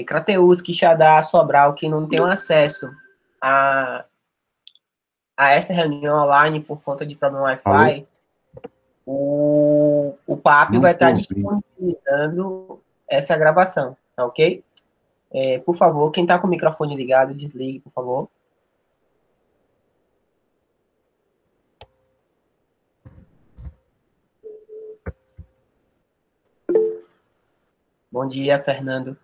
Crateús, Quixadá, Sobral, que não tem acesso a, a essa reunião online por conta de problema Alô? Wi-Fi, o PAP Não vai estar tô ouvindo. disponibilizando essa gravação, tá ok? Por favor, quem está com o microfone ligado, desligue, por favor. Bom dia, Fernando.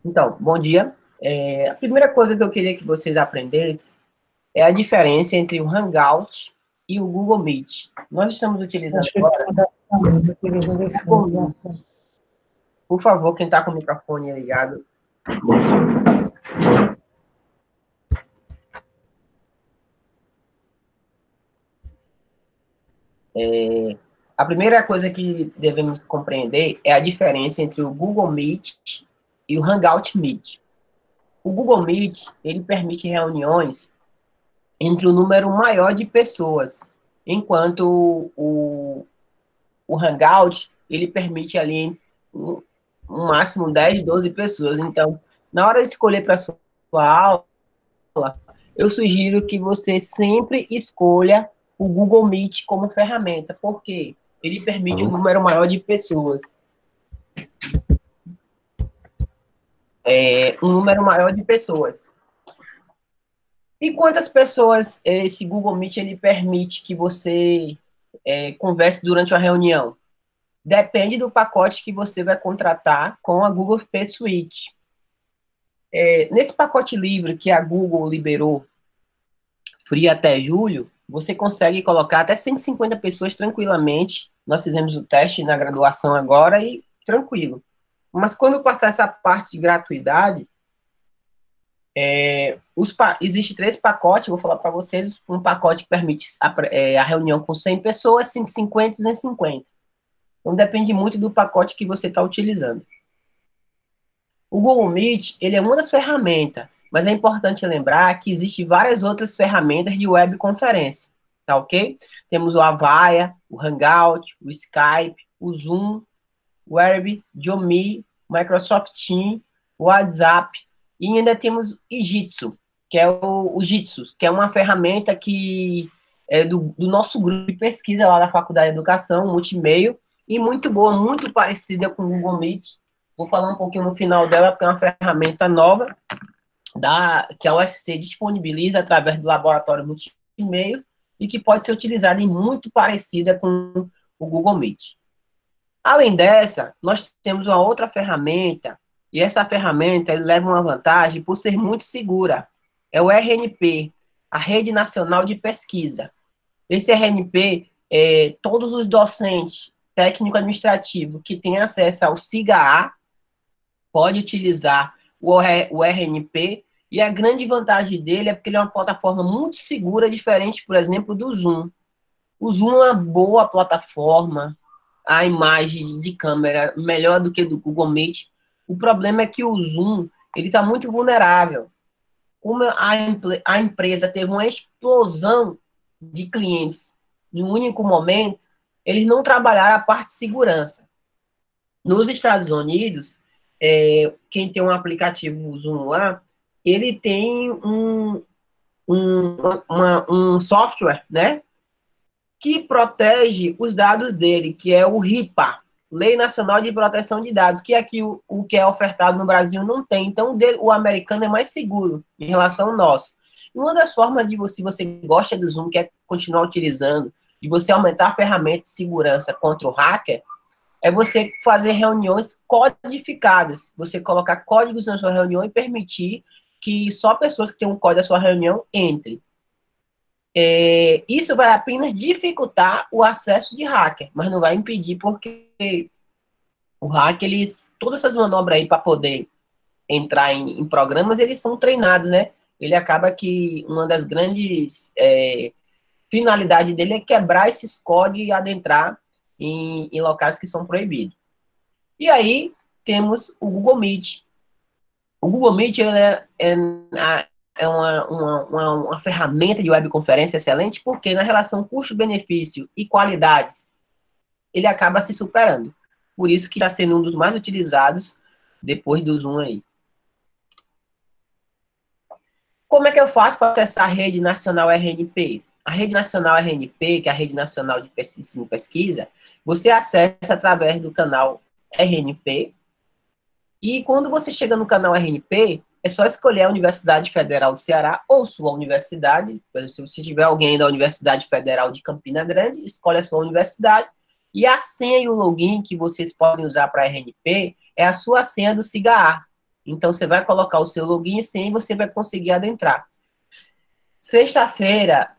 Então, bom dia. A primeira coisa que eu queria que vocês aprendessem é a diferença entre o Hangout e o Google Meet. Nós estamos utilizando Acho que ele está agora adaptando, que ele vai o Google Meet. Por favor, quem está com o microfone ligado. A primeira coisa que devemos compreender é a diferença entre o Google Meet e o Hangout Meet. O Google Meet, ele permite reuniões entre um número maior de pessoas, enquanto o Hangout, ele permite ali um máximo 10, 12 pessoas. Então, na hora de escolher para a sua aula, eu sugiro que você sempre escolha o Google Meet como ferramenta, porque ele permite um Alô? número maior de pessoas. Um número maior de pessoas. E quantas pessoas esse Google Meet ele permite que você converse durante uma reunião? Depende do pacote que você vai contratar com a Google P Suite. Nesse pacote livre que a Google liberou, free até julho, você consegue colocar até 150 pessoas tranquilamente. Nós fizemos o teste na graduação agora e tranquilo. Mas quando passar essa parte de gratuidade, existe 3 pacotes, vou falar para vocês, um pacote que permite a reunião com 100 pessoas, 150 e 250. Então, depende muito do pacote que você está utilizando. O Google Meet, ele é uma das ferramentas, mas é importante lembrar que existem várias outras ferramentas de webconferência, tá ok? Temos o Avaya, o Hangout, o Skype, o Zoom, o Web, Jomi, Microsoft Teams, o WhatsApp, e ainda temos o Jitsu, que é o Jitsu, que é uma ferramenta que é do nosso grupo de pesquisa lá da Faculdade de Educação, multimeio, e muito boa, muito parecida com o Google Meet. Vou falar um pouquinho no final dela, porque é uma ferramenta nova que a UFC disponibiliza através do laboratório multimeio e que pode ser utilizada e muito parecida com o Google Meet. Além dessa, nós temos uma outra ferramenta, e essa ferramenta leva uma vantagem por ser muito segura. É o RNP, a Rede Nacional de Pesquisa. Esse RNP, todos os docentes técnico-administrativo que têm acesso ao SIGA-A pode utilizar o RNP, e a grande vantagem dele é porque ele é uma plataforma muito segura, diferente, por exemplo, do Zoom. O Zoom é uma boa plataforma, a imagem de câmera melhor do que do Google Meet. O problema é que o Zoom ele está muito vulnerável. Como a empresa teve uma explosão de clientes em um único momento, eles não trabalharam a parte de segurança. Nos Estados Unidos, quem tem um aplicativo Zoom lá, ele tem um software, né, que protege os dados dele, que é o RIPA, Lei Nacional de Proteção de Dados, que aqui o que é ofertado no Brasil não tem. Então, o americano é mais seguro em relação ao nosso. E uma das formas de se você gosta do Zoom, quer continuar utilizando, e você aumentar a ferramenta de segurança contra o hacker, é você fazer reuniões codificadas. Você colocar códigos na sua reunião e permitir que só pessoas que têm um código da sua reunião entrem. Isso vai apenas dificultar o acesso de hacker, mas não vai impedir, porque o hacker, todas essas manobras aí para poder entrar em programas, eles são treinados, né? Ele acaba que uma das grandes finalidades dele é quebrar esses códigos e adentrar em locais que são proibidos. E aí temos o Google Meet. O Google Meet é uma ferramenta de webconferência excelente, porque na relação custo-benefício e qualidades, ele acaba se superando. Por isso que está sendo um dos mais utilizados depois do Zoom aí. Como é que eu faço para acessar a Rede Nacional RNP? A Rede Nacional RNP, que é a Rede Nacional de Pesquisa, você acessa através do canal RNP. E quando você chega no canal RNP, é só escolher a Universidade Federal do Ceará ou sua universidade. Se você tiver alguém da Universidade Federal de Campina Grande, escolhe a sua universidade. E a senha e o login que vocês podem usar para a RNP é a sua senha do SIGA. Então, você vai colocar o seu login e senha e você vai conseguir adentrar. Sexta-feira,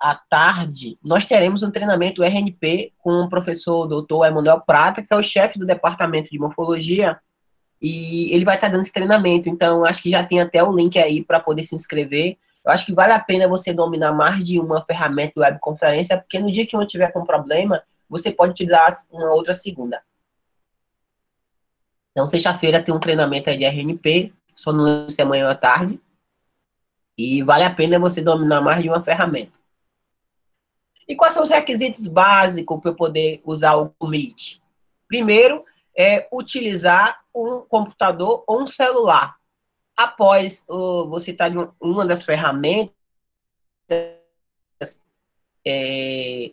à tarde, nós teremos um treinamento RNP com o professor Dr. Emanuel Prata, que é o chefe do departamento de morfologia, e ele vai estar dando esse treinamento. Então, acho que já tem até o link aí para poder se inscrever. Eu acho que vale a pena você dominar mais de uma ferramenta de webconferência, porque no dia que um tiver com problema, você pode utilizar uma outra segunda. Então, sexta-feira tem um treinamento aí de RNP, só no lance amanhã à tarde, e vale a pena você dominar mais de uma ferramenta. E quais são os requisitos básicos para eu poder usar o Meet? Primeiro, é utilizar um computador ou um celular. Após você estar em uma das ferramentas,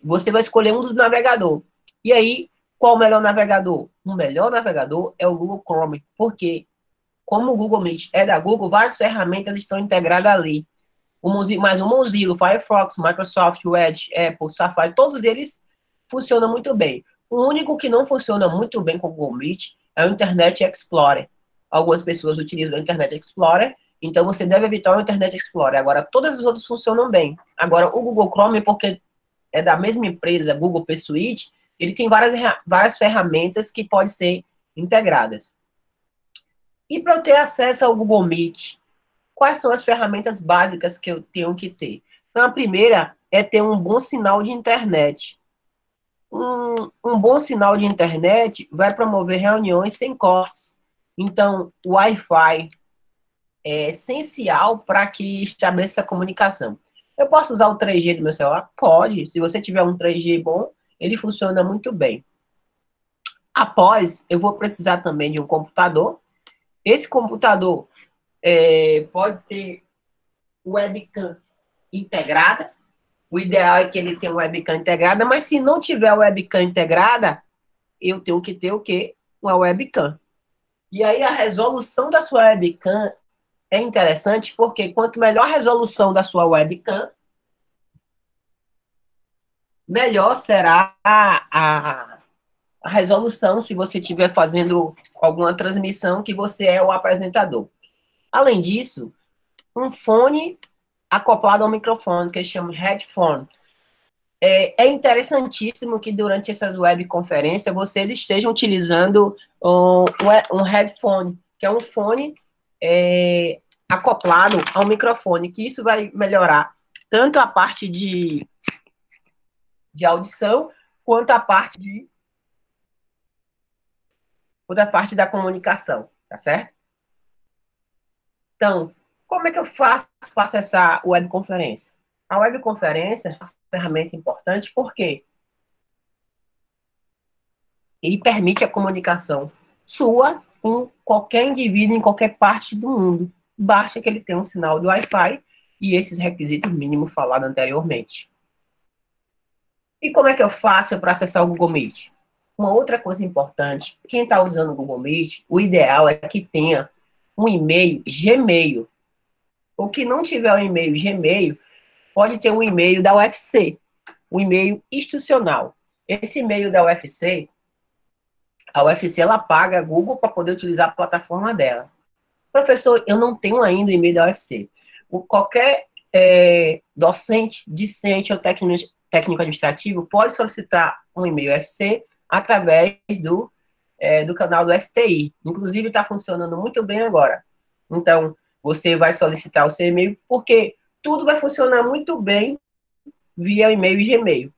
você vai escolher um dos navegadores. E aí, qual o melhor navegador? O melhor navegador é o Google Chrome, porque como o Google Meet é da Google, várias ferramentas estão integradas ali. Mas o Mozilla, o Firefox, o Microsoft, o Edge, Apple, Safari, todos eles funcionam muito bem. O único que não funciona muito bem com o Google Meet é o Internet Explorer. Algumas pessoas utilizam o Internet Explorer, então você deve evitar o Internet Explorer. Agora, todas as outras funcionam bem. Agora, o Google Chrome, porque é da mesma empresa, Google P Suite, ele tem várias ferramentas que podem ser integradas. E para eu ter acesso ao Google Meet, quais são as ferramentas básicas que eu tenho que ter? Então, a primeira é ter um bom sinal de internet. Um bom sinal de internet vai promover reuniões sem cortes. Então, o Wi-Fi é essencial para que estabeleça a comunicação. Eu posso usar o 3G do meu celular? Pode. Se você tiver um 3G bom, ele funciona muito bem. Após, eu vou precisar também de um computador. Esse computador pode ter webcam integrada. O ideal é que ele tenha webcam integrada, mas se não tiver webcam integrada, eu tenho que ter o quê? Uma webcam. E aí a resolução da sua webcam é interessante, porque quanto melhor a resolução da sua webcam, melhor será a resolução se você estiver fazendo alguma transmissão que você é o apresentador. Além disso, um fone acoplado ao microfone, que eles chamam de headphone. É interessantíssimo que durante essas webconferências vocês estejam utilizando um headphone, que é um fone acoplado ao microfone, que isso vai melhorar tanto a parte de audição, quanto a parte da comunicação, tá certo? Então, como é que eu faço para acessar a webconferência? A webconferência é uma ferramenta importante porque ele permite a comunicação sua com qualquer indivíduo em qualquer parte do mundo. Basta que ele tenha um sinal de Wi-Fi e esses requisitos mínimos falados anteriormente. E como é que eu faço para acessar o Google Meet? Uma outra coisa importante, quem está usando o Google Meet, o ideal é que tenha um e-mail Gmail. O que não tiver um e-mail Gmail, pode ter um e-mail da UFC, um e-mail institucional. Esse e-mail da UFC, a UFC ela paga a Google para poder utilizar a plataforma dela. Professor, eu não tenho ainda o e-mail da UFC. Qualquer docente, discente ou técnico administrativo pode solicitar um e-mail UFC através do canal do STI. Inclusive, está funcionando muito bem agora. Então, você vai solicitar o seu e-mail, porque tudo vai funcionar muito bem via e-mail e Gmail.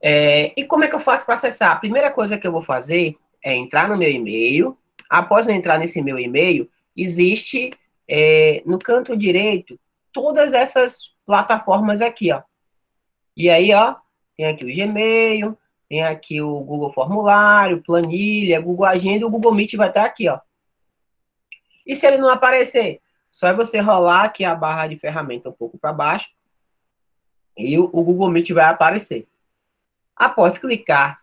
E como é que eu faço para acessar? A primeira coisa que eu vou fazer é entrar no meu e-mail, Após eu entrar nesse meu e-mail, existe no canto direito todas essas plataformas aqui, ó. E aí, ó, tem aqui o Gmail, tem aqui o Google Formulário, Planilha, Google Agenda, o Google Meet vai estar aqui, ó. E se ele não aparecer? Só é você rolar aqui a barra de ferramenta um pouco para baixo e o Google Meet vai aparecer. Após clicar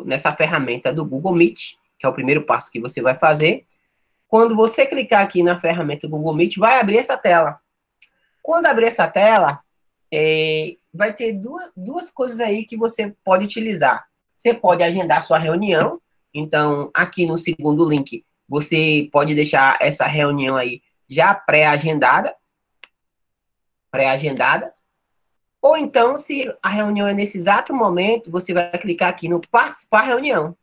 nessa ferramenta do Google Meet, que é o primeiro passo que você vai fazer, quando você clicar aqui na ferramenta do Google Meet, vai abrir essa tela. Quando abrir essa tela, vai ter duas coisas aí que você pode utilizar. Você pode agendar sua reunião. Então, aqui no segundo link, você pode deixar essa reunião aí já pré-agendada. Ou então, se a reunião é nesse exato momento, você vai clicar aqui no Participar Reunião.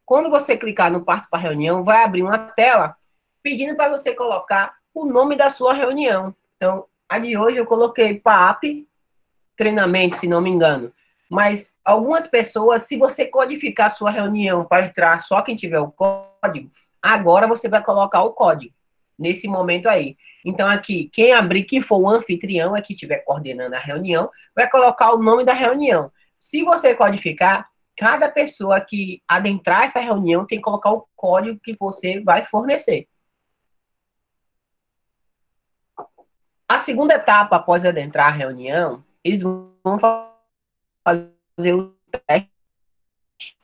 Quando você clicar no Participar Reunião, vai abrir uma tela pedindo para você colocar o nome da sua reunião. Então, a de hoje eu coloquei PAP, treinamento, se não me engano. Mas algumas pessoas, se você codificar a sua reunião para entrar só quem tiver o código, agora você vai colocar o código nesse momento aí. Então, aqui, quem abrir, quem for o anfitrião, que estiver coordenando a reunião, vai colocar o nome da reunião. Se você codificar, cada pessoa que adentrar essa reunião tem que colocar o código que você vai fornecer. A segunda etapa, após adentrar a reunião, eles vão fazer o teste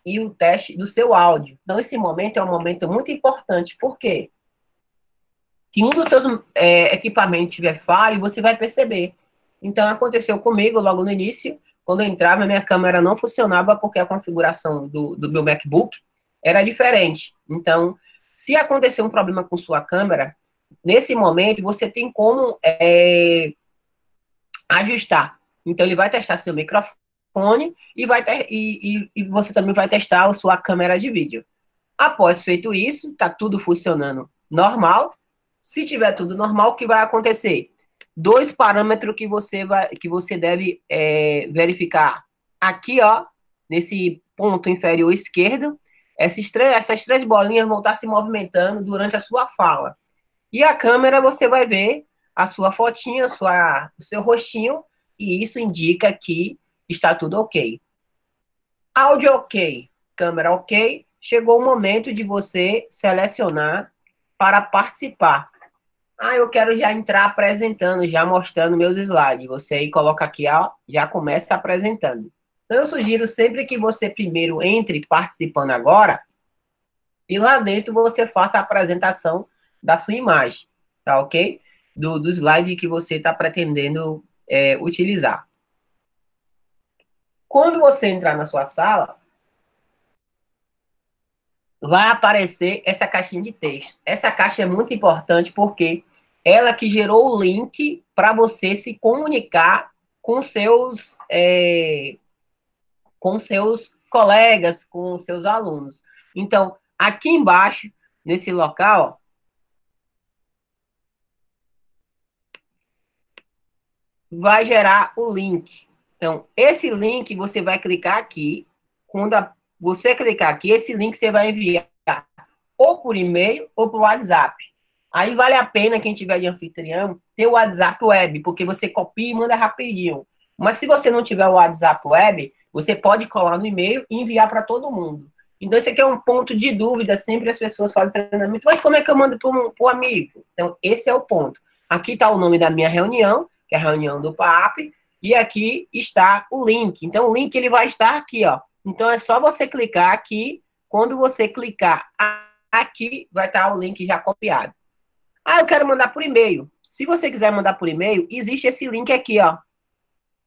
e o teste do seu áudio. Então, esse momento é um momento muito importante. Por quê? Se um dos seus equipamentos tiver falho, você vai perceber. Então, aconteceu comigo logo no início. Quando eu entrava, minha câmera não funcionava porque a configuração do meu MacBook era diferente. Então, se acontecer um problema com sua câmera, nesse momento, você tem como ajustar. Então, ele vai testar seu microfone e você também vai testar a sua câmera de vídeo. Após feito isso, está tudo funcionando normal. Se tiver tudo normal, o que vai acontecer? Dois parâmetros que você deve verificar. Aqui, ó, nesse ponto inferior esquerdo, essas três bolinhas vão estar se movimentando durante a sua fala. E a câmera, você vai ver a sua fotinha, o seu rostinho, e isso indica que está tudo ok. Áudio ok, câmera ok, chegou o momento de você selecionar para participar. Eu quero já entrar apresentando, já mostrando meus slides. Você aí coloca aqui, ó, já começa apresentando. Então, eu sugiro sempre que você primeiro entre participando agora e lá dentro você faça a apresentação da sua imagem, tá ok? Do slide que você está pretendendo utilizar. Quando você entrar na sua sala, vai aparecer essa caixinha de texto. Essa caixa é muito importante porque ela que gerou o link para você se comunicar com seus colegas, com seus alunos. Então, aqui embaixo, nesse local, vai gerar o link. Então, esse link você vai clicar aqui. Quando você clicar aqui, esse link você vai enviar ou por e-mail ou por WhatsApp. Aí vale a pena, quem tiver de anfitrião, ter o WhatsApp web, porque você copia e manda rapidinho. Mas se você não tiver o WhatsApp web, você pode colar no e-mail e enviar para todo mundo. Então, esse aqui é um ponto de dúvida, sempre as pessoas fazem treinamento, mas como é que eu mando para o amigo? Então, esse é o ponto. Aqui está o nome da minha reunião, que é a reunião do PAP, e aqui está o link. Então, o link ele vai estar aqui, ó. Então, é só você clicar aqui. Quando você clicar aqui, vai estar o link já copiado. Eu quero mandar por e-mail. Se você quiser mandar por e-mail, existe esse link aqui, ó.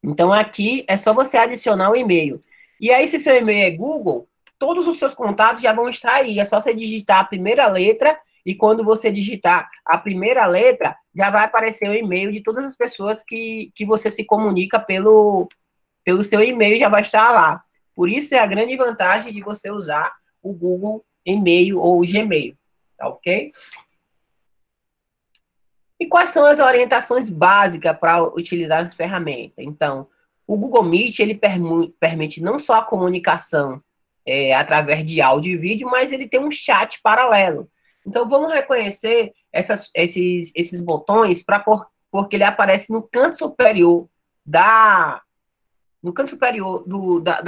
Então, aqui é só você adicionar o e-mail. E aí, se seu e-mail é Google, todos os seus contatos já vão estar aí. É só você digitar a primeira letra e quando você digitar a primeira letra, já vai aparecer o e-mail de todas as pessoas que você se comunica pelo seu e-mail, já vai estar lá. Por isso é a grande vantagem de você usar o Google e-mail ou o Gmail, tá ok? E quais são as orientações básicas para utilizar essa ferramenta? Então, o Google Meet, ele permite não só a comunicação através de áudio e vídeo, mas ele tem um chat paralelo. Então, vamos reconhecer esses botões porque ele aparece no canto superior da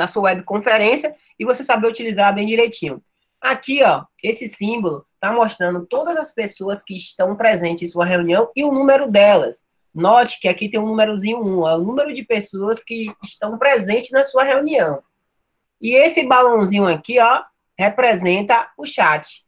sua webconferência e você saber utilizar bem direitinho. Aqui, ó, esse símbolo está mostrando todas as pessoas que estão presentes em sua reunião e o número delas. Note que aqui tem um númerozinho 1, é o número de pessoas que estão presentes na sua reunião. E esse balãozinho aqui, ó, representa o chat.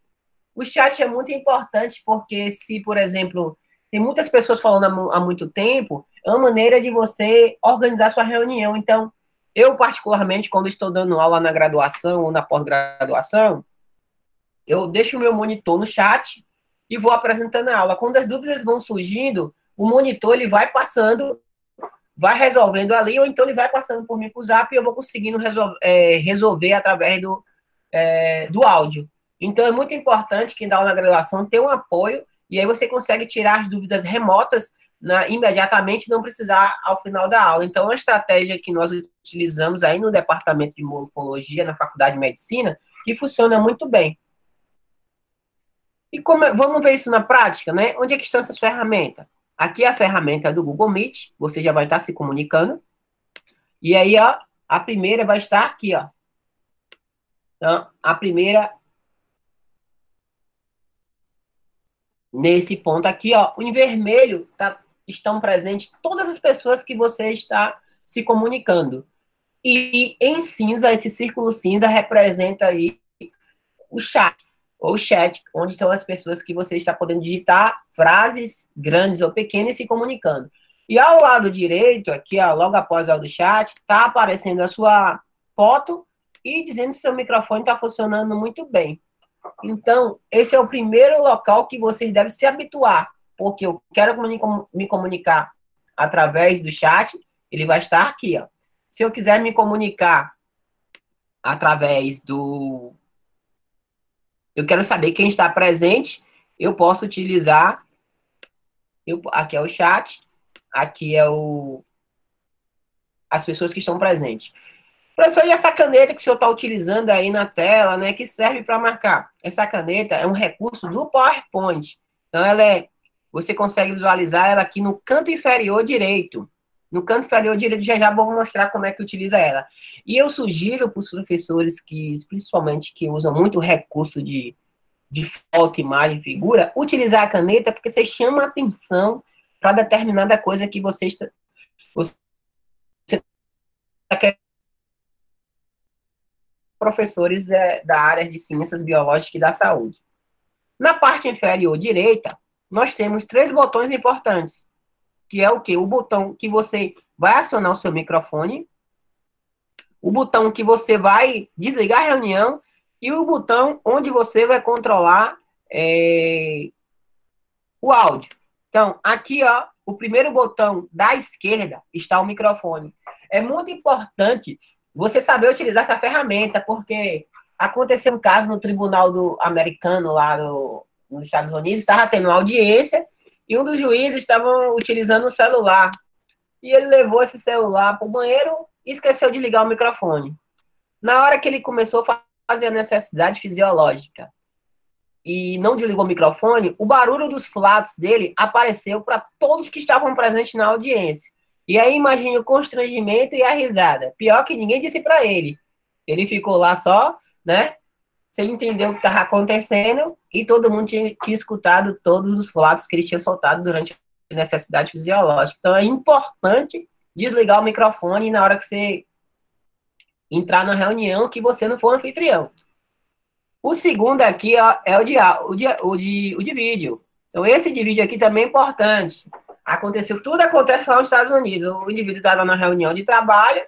O chat é muito importante porque se, por exemplo, tem muitas pessoas falando há muito tempo, é uma maneira de você organizar sua reunião. Então, eu particularmente, quando estou dando aula na graduação ou na pós-graduação, eu deixo o meu monitor no chat e vou apresentando a aula. Quando as dúvidas vão surgindo, o monitor ele vai passando, vai resolvendo ali, ou então ele vai passando por mim para o Zap e eu vou conseguindo resolver através do áudio. Então, é muito importante quem dá aula na graduação ter um apoio, e aí você consegue tirar as dúvidas remotas imediatamente, não precisar ao final da aula. Então, é uma estratégia que nós utilizamos aí no departamento de morfologia, na Faculdade de Medicina, que funciona muito bem. E vamos ver isso na prática, né? Onde é que estão essas ferramentas? Aqui é a ferramenta do Google Meet, você já vai estar se comunicando. E aí, ó, a primeira vai estar aqui, ó. Então, a primeira, nesse ponto aqui, ó, em vermelho estão presentes todas as pessoas que você está se comunicando. E em cinza, esse círculo cinza representa aí o chat, ou chat, onde estão as pessoas que você está podendo digitar frases grandes ou pequenas e se comunicando. E ao lado direito, aqui, ó, logo após o do chat, está aparecendo a sua foto e dizendo se seu microfone está funcionando muito bem. Então, esse é o primeiro local que vocês devem se habituar, porque eu quero me comunicar através do chat, ele vai estar aqui, ó. Se eu quiser me comunicar através do... Eu quero saber quem está presente, eu posso utilizar... Aqui é o chat, aqui é as pessoas que estão presentes. Professor, e essa caneta que o senhor está utilizando aí na tela, né, que serve para marcar? Essa caneta é um recurso do PowerPoint. Então, você consegue visualizar ela aqui no canto inferior direito. No canto inferior direito, já vou mostrar como é que utiliza ela. E eu sugiro para os professores, principalmente que usam muito recurso de foto, imagem, figura, utilizar a caneta, porque você chama a atenção para determinada coisa que você está querendo. Professores da área de ciências biológicas e da saúde. Na parte inferior direita, nós temos 3 botões importantes, que é o quê? O botão que você vai acionar o seu microfone, o botão que você vai desligar a reunião e o botão onde você vai controlar o áudio. Então, aqui, ó, o primeiro botão da esquerda está o microfone. É muito importante você saber utilizar essa ferramenta, porque aconteceu um caso no tribunal americano lá nos Estados Unidos, estava tendo uma audiência e um dos juízes estava utilizando o celular. E ele levou esse celular para o banheiro e esqueceu de ligar o microfone. Na hora que ele começou a fazer a necessidade fisiológica e não desligou o microfone, o barulho dos flatos dele apareceu para todos que estavam presentes na audiência. E aí imagine o constrangimento e a risada. Pior que ninguém disse para ele. Ele ficou lá só, né? Sem entender o que estava acontecendo e todo mundo tinha escutado todos os flatos que ele tinha soltado durante a necessidade fisiológica. Então é importante desligar o microfone na hora que você entrar na reunião que você não for anfitrião. O segundo aqui é o de vídeo. Então esse de vídeo aqui também é importante. Tudo acontece lá nos Estados Unidos. O indivíduo estava na reunião de trabalho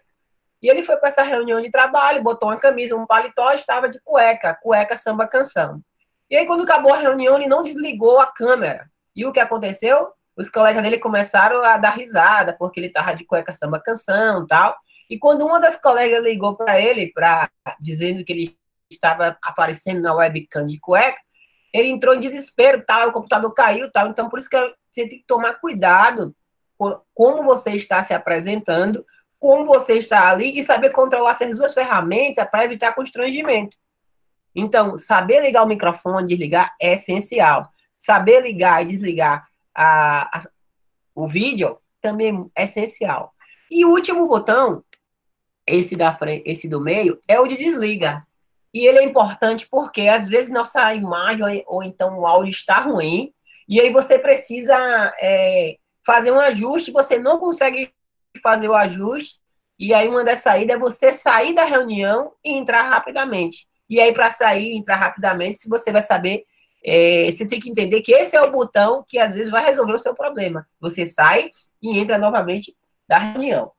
e ele foi para essa reunião de trabalho, botou uma camisa, um paletó e estava de cueca samba canção. E aí, quando acabou a reunião, ele não desligou a câmera. E o que aconteceu? Os colegas dele começaram a dar risada, porque ele estava de cueca samba canção e tal. E quando uma das colegas ligou para ele, dizendo que ele estava aparecendo na webcam de cueca, ele entrou em desespero, tal, o computador caiu, tal. Então, por isso que você tem que tomar cuidado com como você está se apresentando, como você está ali, e saber controlar essas duas ferramentas para evitar constrangimento. Então, saber ligar o microfone, desligar, é essencial. Saber ligar e desligar o vídeo também é essencial. E o último botão, esse da frente, esse do meio, é o de desliga. E ele é importante porque, às vezes, nossa imagem ou então o áudio está ruim, e aí você precisa fazer um ajuste, você não consegue fazer o ajuste, e aí uma das saídas é você sair da reunião e entrar rapidamente. E aí, para sair e entrar rapidamente, se você vai saber, você tem que entender que esse é o botão que, às vezes, vai resolver o seu problema. Você sai e entra novamente da reunião.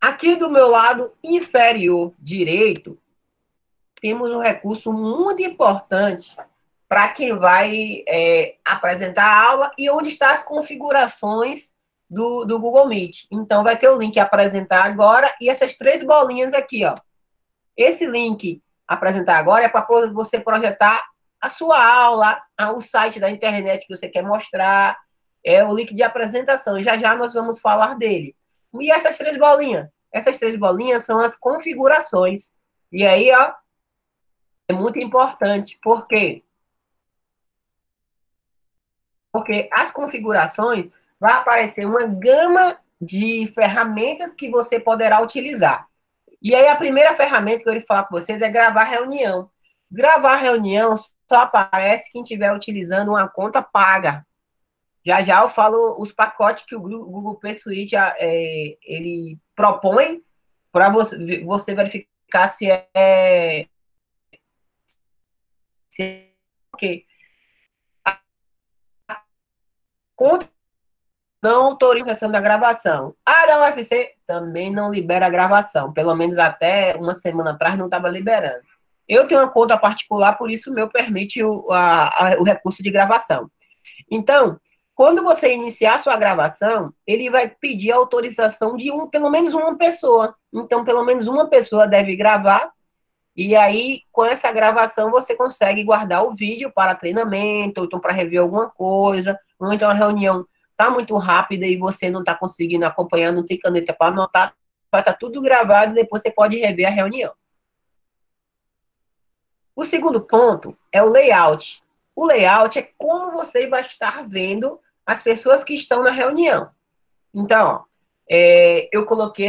Aqui do meu lado inferior direito, temos um recurso muito importante para quem vai apresentar a aula e onde estão as configurações do Google Meet. Então, vai ter o link apresentar agora e essas 3 bolinhas aqui, ó. Esse link apresentar agora é para você projetar a sua aula, o site da internet que você quer mostrar, é o link de apresentação. Já já nós vamos falar dele. E essas 3 bolinhas? Essas 3 bolinhas são as configurações. E aí, ó, é muito importante. Por quê? Porque as configurações vai aparecer uma gama de ferramentas que você poderá utilizar. E aí, a primeira ferramenta que eu vou falar com vocês é gravar reunião. Gravar reunião só aparece quem estiver utilizando uma conta paga. Já já eu falo os pacotes que o Google P Suite ele propõe para você verificar se é ok. Conta não autoriza a sessão da gravação. A da UFC também não libera a gravação. Pelo menos até uma semana atrás não estava liberando. Eu tenho uma conta particular, por isso o meu permite o recurso de gravação. Então, quando você iniciar a sua gravação, ele vai pedir a autorização de pelo menos uma pessoa. Então, pelo menos uma pessoa deve gravar. E aí, com essa gravação, você consegue guardar o vídeo para treinamento, ou então para rever alguma coisa, ou então a reunião está muito rápida e você não está conseguindo acompanhar, não tem caneta para anotar, vai estar tudo gravado e depois você pode rever a reunião. O segundo ponto é o layout. O layout é como você vai estar vendo as pessoas que estão na reunião. Então, eu coloquei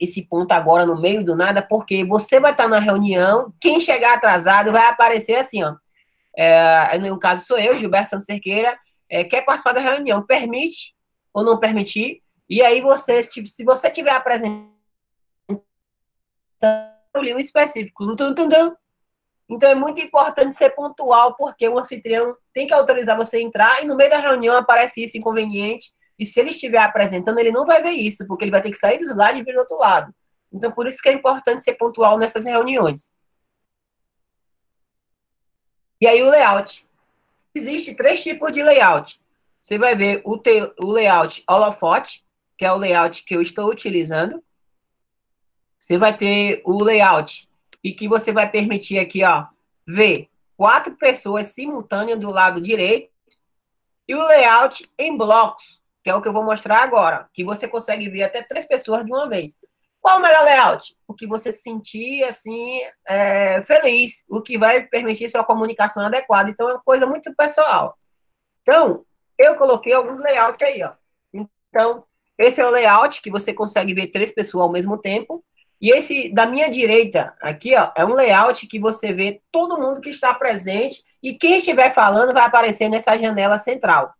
esse ponto agora no meio do nada, porque você vai estar na reunião, quem chegar atrasado vai aparecer assim, ó. No caso sou eu, Gilberto Santos Cerqueira, quer participar da reunião, permite ou não permitir, e aí se você tiver apresentando um livro específico, então é muito importante ser pontual, porque o anfitrião tem que autorizar você a entrar, e no meio da reunião aparece isso inconveniente, e se ele estiver apresentando, ele não vai ver isso, porque ele vai ter que sair do slide e vir do outro lado. Então, por isso que é importante ser pontual nessas reuniões. E aí, o layout. Existem 3 tipos de layout. Você vai ver o layout holofote, que é o layout que eu estou utilizando. Você vai ter o layout e que você vai permitir aqui, ó, ver 4 pessoas simultâneas do lado direito. E o layout em blocos, que é o que eu vou mostrar agora, que você consegue ver até 3 pessoas de uma vez. Qual o melhor layout? O que você se sentir, assim, feliz, o que vai permitir sua comunicação adequada. Então, é uma coisa muito pessoal. Então, eu coloquei alguns layouts aí, ó. Então, esse é o layout que você consegue ver 3 pessoas ao mesmo tempo. E esse, da minha direita, aqui, ó, é um layout que você vê todo mundo que está presente e quem estiver falando vai aparecer nessa janela central.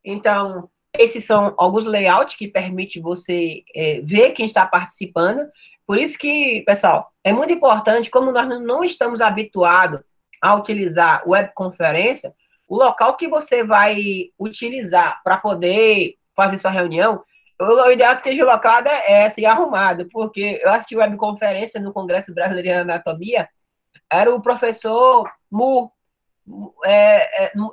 Então, esses são alguns layouts que permitem você ver quem está participando. Por isso que, pessoal, é muito importante, como nós não estamos habituados a utilizar webconferência, o local que você vai utilizar para poder fazer sua reunião, o ideal é que esteja locado assim, arrumado, porque eu assisti webconferência no Congresso Brasileiro de Anatomia, era o professor Mu,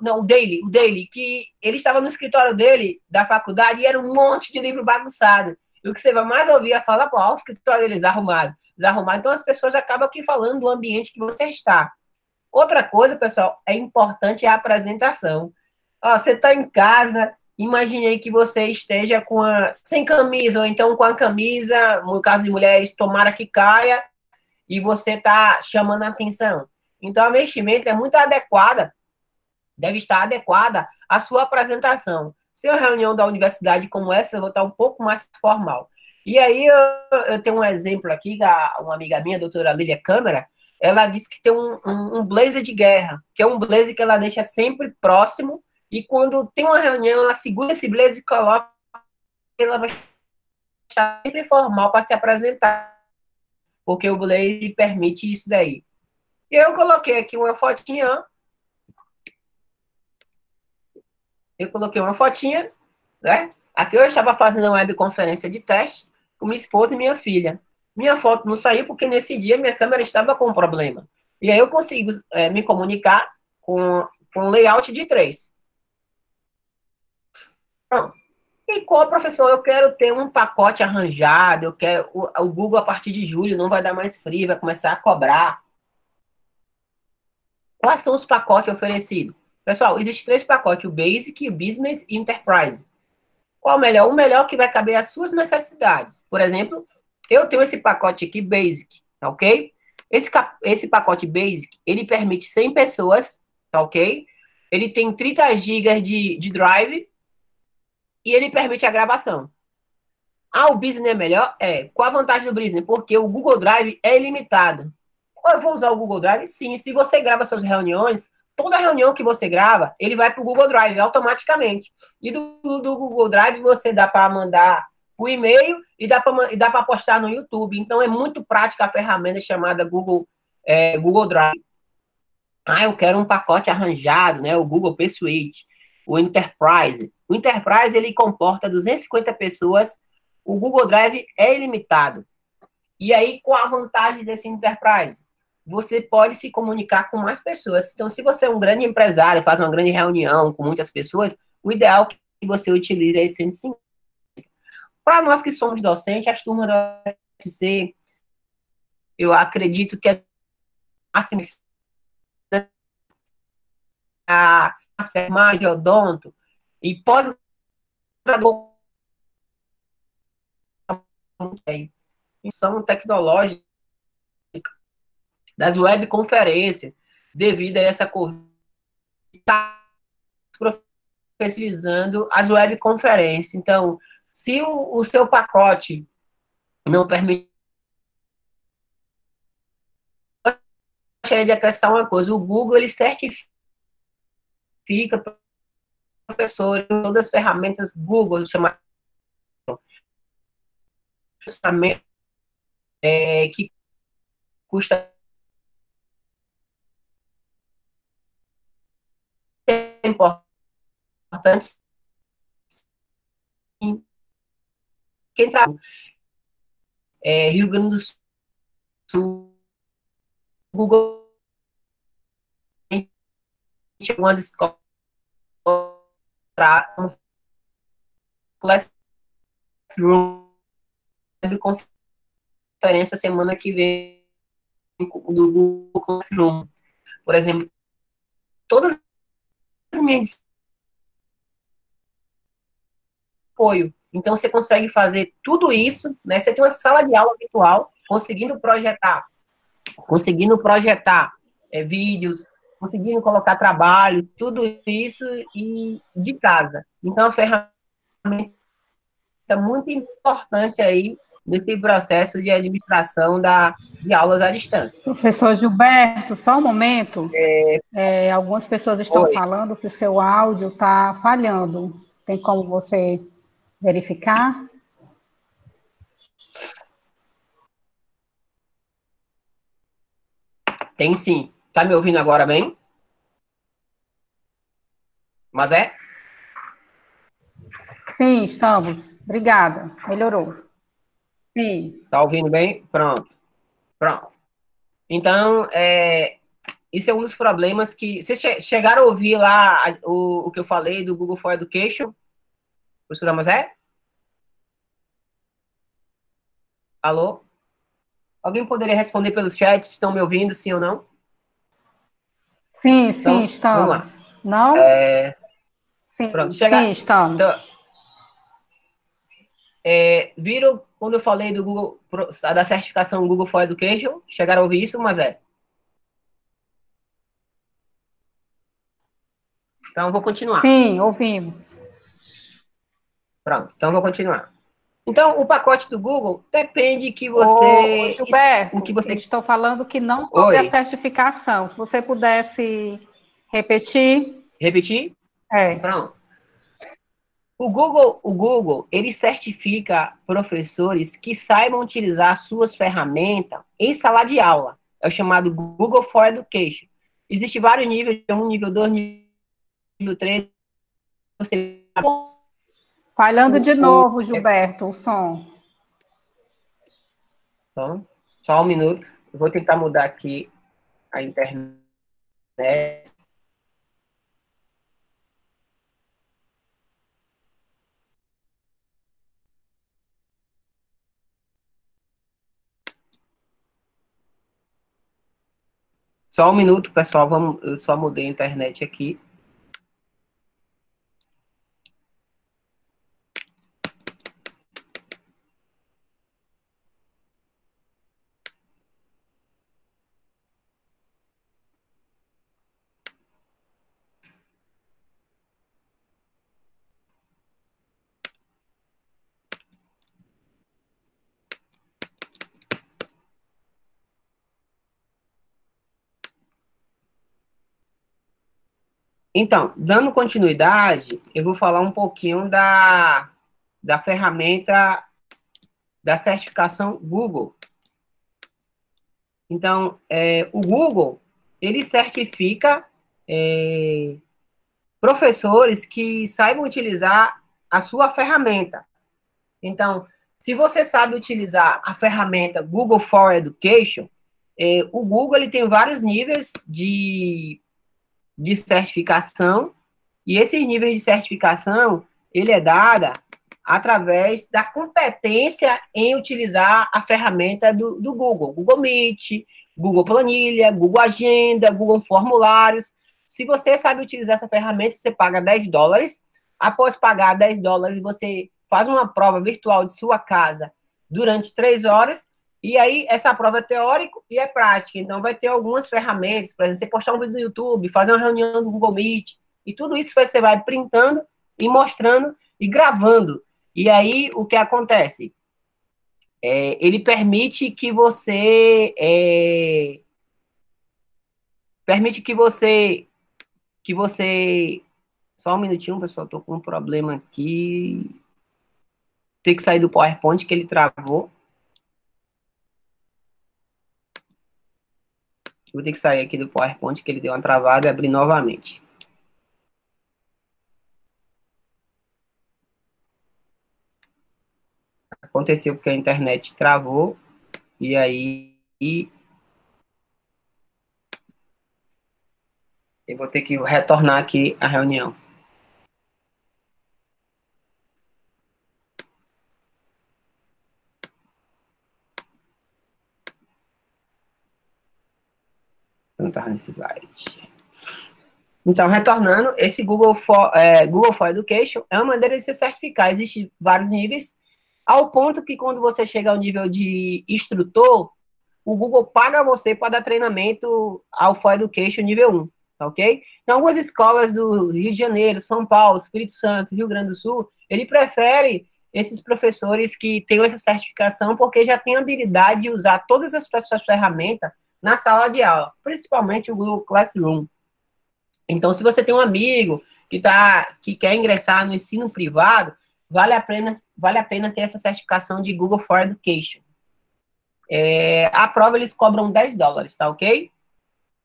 não, o Daily, que ele estava no escritório dele, da faculdade, e era um monte de livro bagunçado. E o que você vai mais ouvir é falar, pô, o escritório deles arrumado, desarrumado. Então, as pessoas acabam aqui falando do ambiente que você está. Outra coisa, pessoal, é importante a apresentação. Ó, você está em casa, Imaginei que você esteja sem camisa, ou então com a camisa, no caso de mulheres, tomara que caia, e você está chamando a atenção. Então, a vestimenta é muito adequada, deve estar adequada à sua apresentação. Se é uma reunião da universidade como essa, eu vou estar um pouco mais formal. E aí, eu tenho um exemplo aqui, uma amiga minha, a doutora Lília Câmara, ela disse que tem um blazer de guerra, que é um blazer que ela deixa sempre próximo, e quando tem uma reunião, ela segura esse blazer e coloca, ela vai estar sempre formal para se apresentar, porque o blazer permite isso daí. E eu coloquei aqui uma fotinha, né? Aqui eu estava fazendo uma webconferência de teste com minha esposa e minha filha. Minha foto não saiu porque nesse dia minha câmera estava com problema. E aí eu consigo me comunicar com layout de 3. Pronto. E qual, professor? Eu quero ter um pacote arranjado, eu quero. O Google, a partir de julho, não vai dar mais free, vai começar a cobrar. Quais são os pacotes oferecidos? Pessoal, existem 3 pacotes: o Basic, o Business e o Enterprise. Qual o melhor? O melhor que vai caber às suas necessidades. Por exemplo, eu tenho esse pacote aqui, Basic, tá ok? Esse pacote Basic, ele permite 100 pessoas, tá ok? Ele tem 30 GB de drive e ele permite a gravação. Ah, o Business é melhor? É. Qual a vantagem do Business? Porque o Google Drive é ilimitado. Eu vou usar o Google Drive? Sim. Se você grava suas reuniões, toda reunião que você grava, ele vai para o Google Drive automaticamente. E do Google Drive você dá para mandar o e-mail e dá para postar no YouTube. Então é muito prática a ferramenta chamada Google Drive. Ah, eu quero um pacote arranjado, né? O Google P Suite, o Enterprise. O Enterprise ele comporta 250 pessoas. O Google Drive é ilimitado. E aí, qual a vantagem desse Enterprise? Você pode se comunicar com mais pessoas. Então, se você é um grande empresário, faz uma grande reunião com muitas pessoas, o ideal é que você utilize esse 150. Para nós que somos docentes, as turmas da UFC, eu acredito que assim, a enfermagem, odonto e pós-graduação são tecnológicas das webconferências, devido a essa Covid, está profissionalizando as webconferências. Então, se o seu pacote não permite, eu gostaria de acrescentar uma coisa: o Google ele certifica professores, todas as ferramentas Google, chama que custa importante. Quem trabalha Rio Grande do Sul, Google tem algumas escolas para Classroom, conferência semana que vem do Google Classroom. Por exemplo, todas as minhas apoio. Então, você consegue fazer tudo isso, né? Você tem uma sala de aula virtual, conseguindo projetar vídeos, conseguindo colocar trabalho, tudo isso e de casa. Então, a ferramenta é muito importante aí nesse processo de administração de aulas à distância. Professor Gilberto, só um momento. Algumas pessoas estão falando que o seu áudio está falhando. Tem como você verificar? Tem sim. Tá me ouvindo agora bem? Mas é? Sim, estamos. Obrigada. Melhorou. Sim. Tá ouvindo bem? Pronto. Então, isso é um dos problemas que... Vocês chegaram a ouvir lá o que eu falei do Google for Education? Professora Mazé? Alô? Alguém poderia responder pelos chats? Estão me ouvindo, sim ou não? Sim, então, estamos. Vamos lá. Não? Sim, Pronto, sim, estamos. Então, viram quando eu falei do Google, da certificação Google for Education? Chegaram a ouvir isso, mas Então, eu vou continuar. Sim, ouvimos. Pronto, então eu vou continuar. Então, o pacote do Google depende que Ô, você... O que Gilberto, você... eles estão falando que não sobre a Oi, certificação. Se você pudesse repetir. repetir? É. Pronto. O Google, ele certifica professores que saibam utilizar suas ferramentas em sala de aula. É o chamado Google for Education. Existem vários níveis, nível 2, nível 3. Você... Falhando de o, novo, Gilberto, o som. então, só um minuto. Eu vou tentar mudar aqui a internet. Só um minuto, pessoal. Eu só mudei a internet aqui. Então, dando continuidade, eu vou falar um pouquinho da ferramenta da certificação Google. Então, o Google, ele certifica professores que saibam utilizar a sua ferramenta. Então, se você sabe utilizar a ferramenta Google for Education, o Google ele tem vários níveis de certificação, e esses níveis de certificação, ele é dada através da competência em utilizar a ferramenta do Google. Google Meet, Google Planilha, Google Agenda, Google Formulários. Se você sabe utilizar essa ferramenta, você paga $10. Após pagar $10, você faz uma prova virtual de sua casa durante 3 horas. E aí, essa prova é teórica e é prática. Então, vai ter algumas ferramentas, por exemplo, você postar um vídeo no YouTube, fazer uma reunião do Google Meet, e tudo isso você vai printando e mostrando e gravando. E aí, o que acontece? Ele permite que você... permite que você... Só um minutinho, pessoal, estou com um problema aqui. Tem que sair do PowerPoint, que ele travou. Vou ter que sair aqui do PowerPoint, que ele deu uma travada, e abrir novamente. Aconteceu porque a internet travou, e aí eu vou ter que retornar aqui a reunião. Não estava nesse slide. Então, retornando, esse Google for Education é uma maneira de se certificar. Existem vários níveis, ao ponto que quando você chega ao nível de instrutor, o Google paga você para dar treinamento ao For Education nível 1, tá ok? Em algumas escolas do Rio de Janeiro, São Paulo, Espírito Santo, Rio Grande do Sul, ele prefere esses professores que tenham essa certificação porque já tem habilidade de usar todas as suas ferramentas na sala de aula, principalmente o Google Classroom. Então, se você tem um amigo que quer ingressar no ensino privado, vale a pena ter essa certificação de Google for Education. A prova eles cobram $10, tá ok?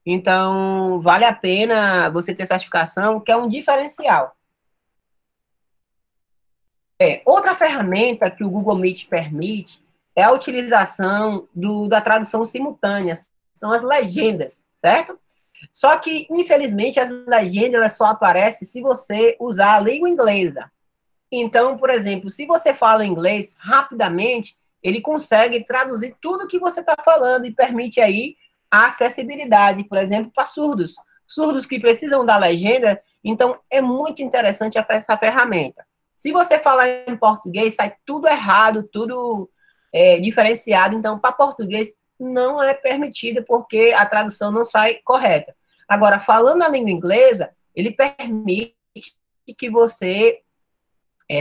Então, vale a pena você ter certificação, que é um diferencial. Outra ferramenta que o Google Meet permite é a utilização da tradução simultânea, são as legendas, certo? Só que, infelizmente, as legendas elas só aparecem se você usar a língua inglesa. Então, por exemplo, se você fala inglês rapidamente, ele consegue traduzir tudo que você está falando e permite aí a acessibilidade, por exemplo, para surdos. surdos que precisam da legenda, então é muito interessante essa ferramenta. Se você falar em português, sai tudo errado, tudo diferenciado, então para português não é permitido porque a tradução não sai correta. Agora, falando a língua inglesa, ele permite que você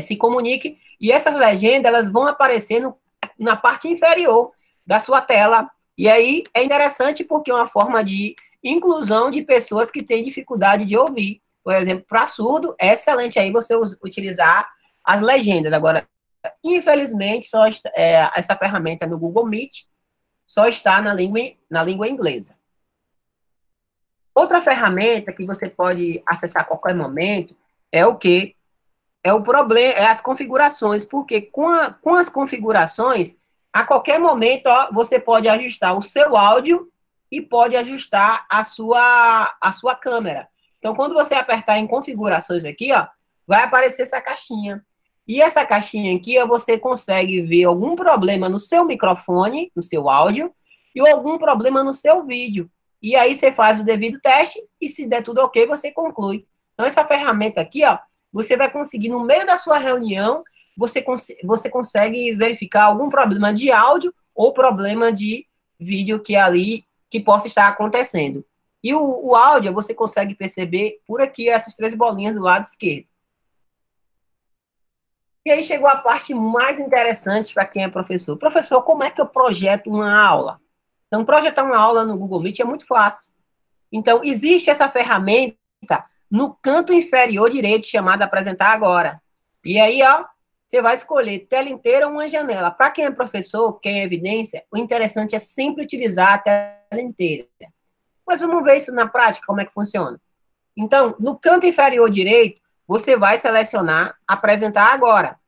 se comunique e essas legendas elas vão aparecer na parte inferior da sua tela. E aí é interessante porque é uma forma de inclusão de pessoas que têm dificuldade de ouvir. Por exemplo, para surdo, é excelente aí você utilizar as legendas. Agora, infelizmente, essa ferramenta no Google Meet só está na língua inglesa. Outra ferramenta que você pode acessar a qualquer momento é o quê? É o problema, é as configurações, porque com as configurações, a qualquer momento, ó, você pode ajustar o seu áudio e pode ajustar a sua câmera. Então, quando você apertar em configurações aqui, ó, vai aparecer essa caixinha. E essa caixinha aqui, ó, você consegue ver algum problema no seu microfone, no seu áudio, e algum problema no seu vídeo. E aí você faz o devido teste, e se der tudo ok, você conclui. Então, essa ferramenta aqui, ó, você vai conseguir, no meio da sua reunião, você consegue verificar algum problema de áudio ou problema de vídeo que possa estar acontecendo. E o áudio, você consegue perceber por aqui, essas 3 bolinhas do lado esquerdo. E aí chegou a parte mais interessante para quem é professor. Professor, como é que eu projeto uma aula? Então, projetar uma aula no Google Meet é muito fácil. Então, existe essa ferramenta no canto inferior direito, chamada Apresentar Agora. E aí, ó, você vai escolher tela inteira ou uma janela. Para quem é professor, quem é evidência, o interessante é sempre utilizar a tela inteira. Mas vamos ver isso na prática, como é que funciona. Então, no canto inferior direito, você vai selecionar Apresentar Agora.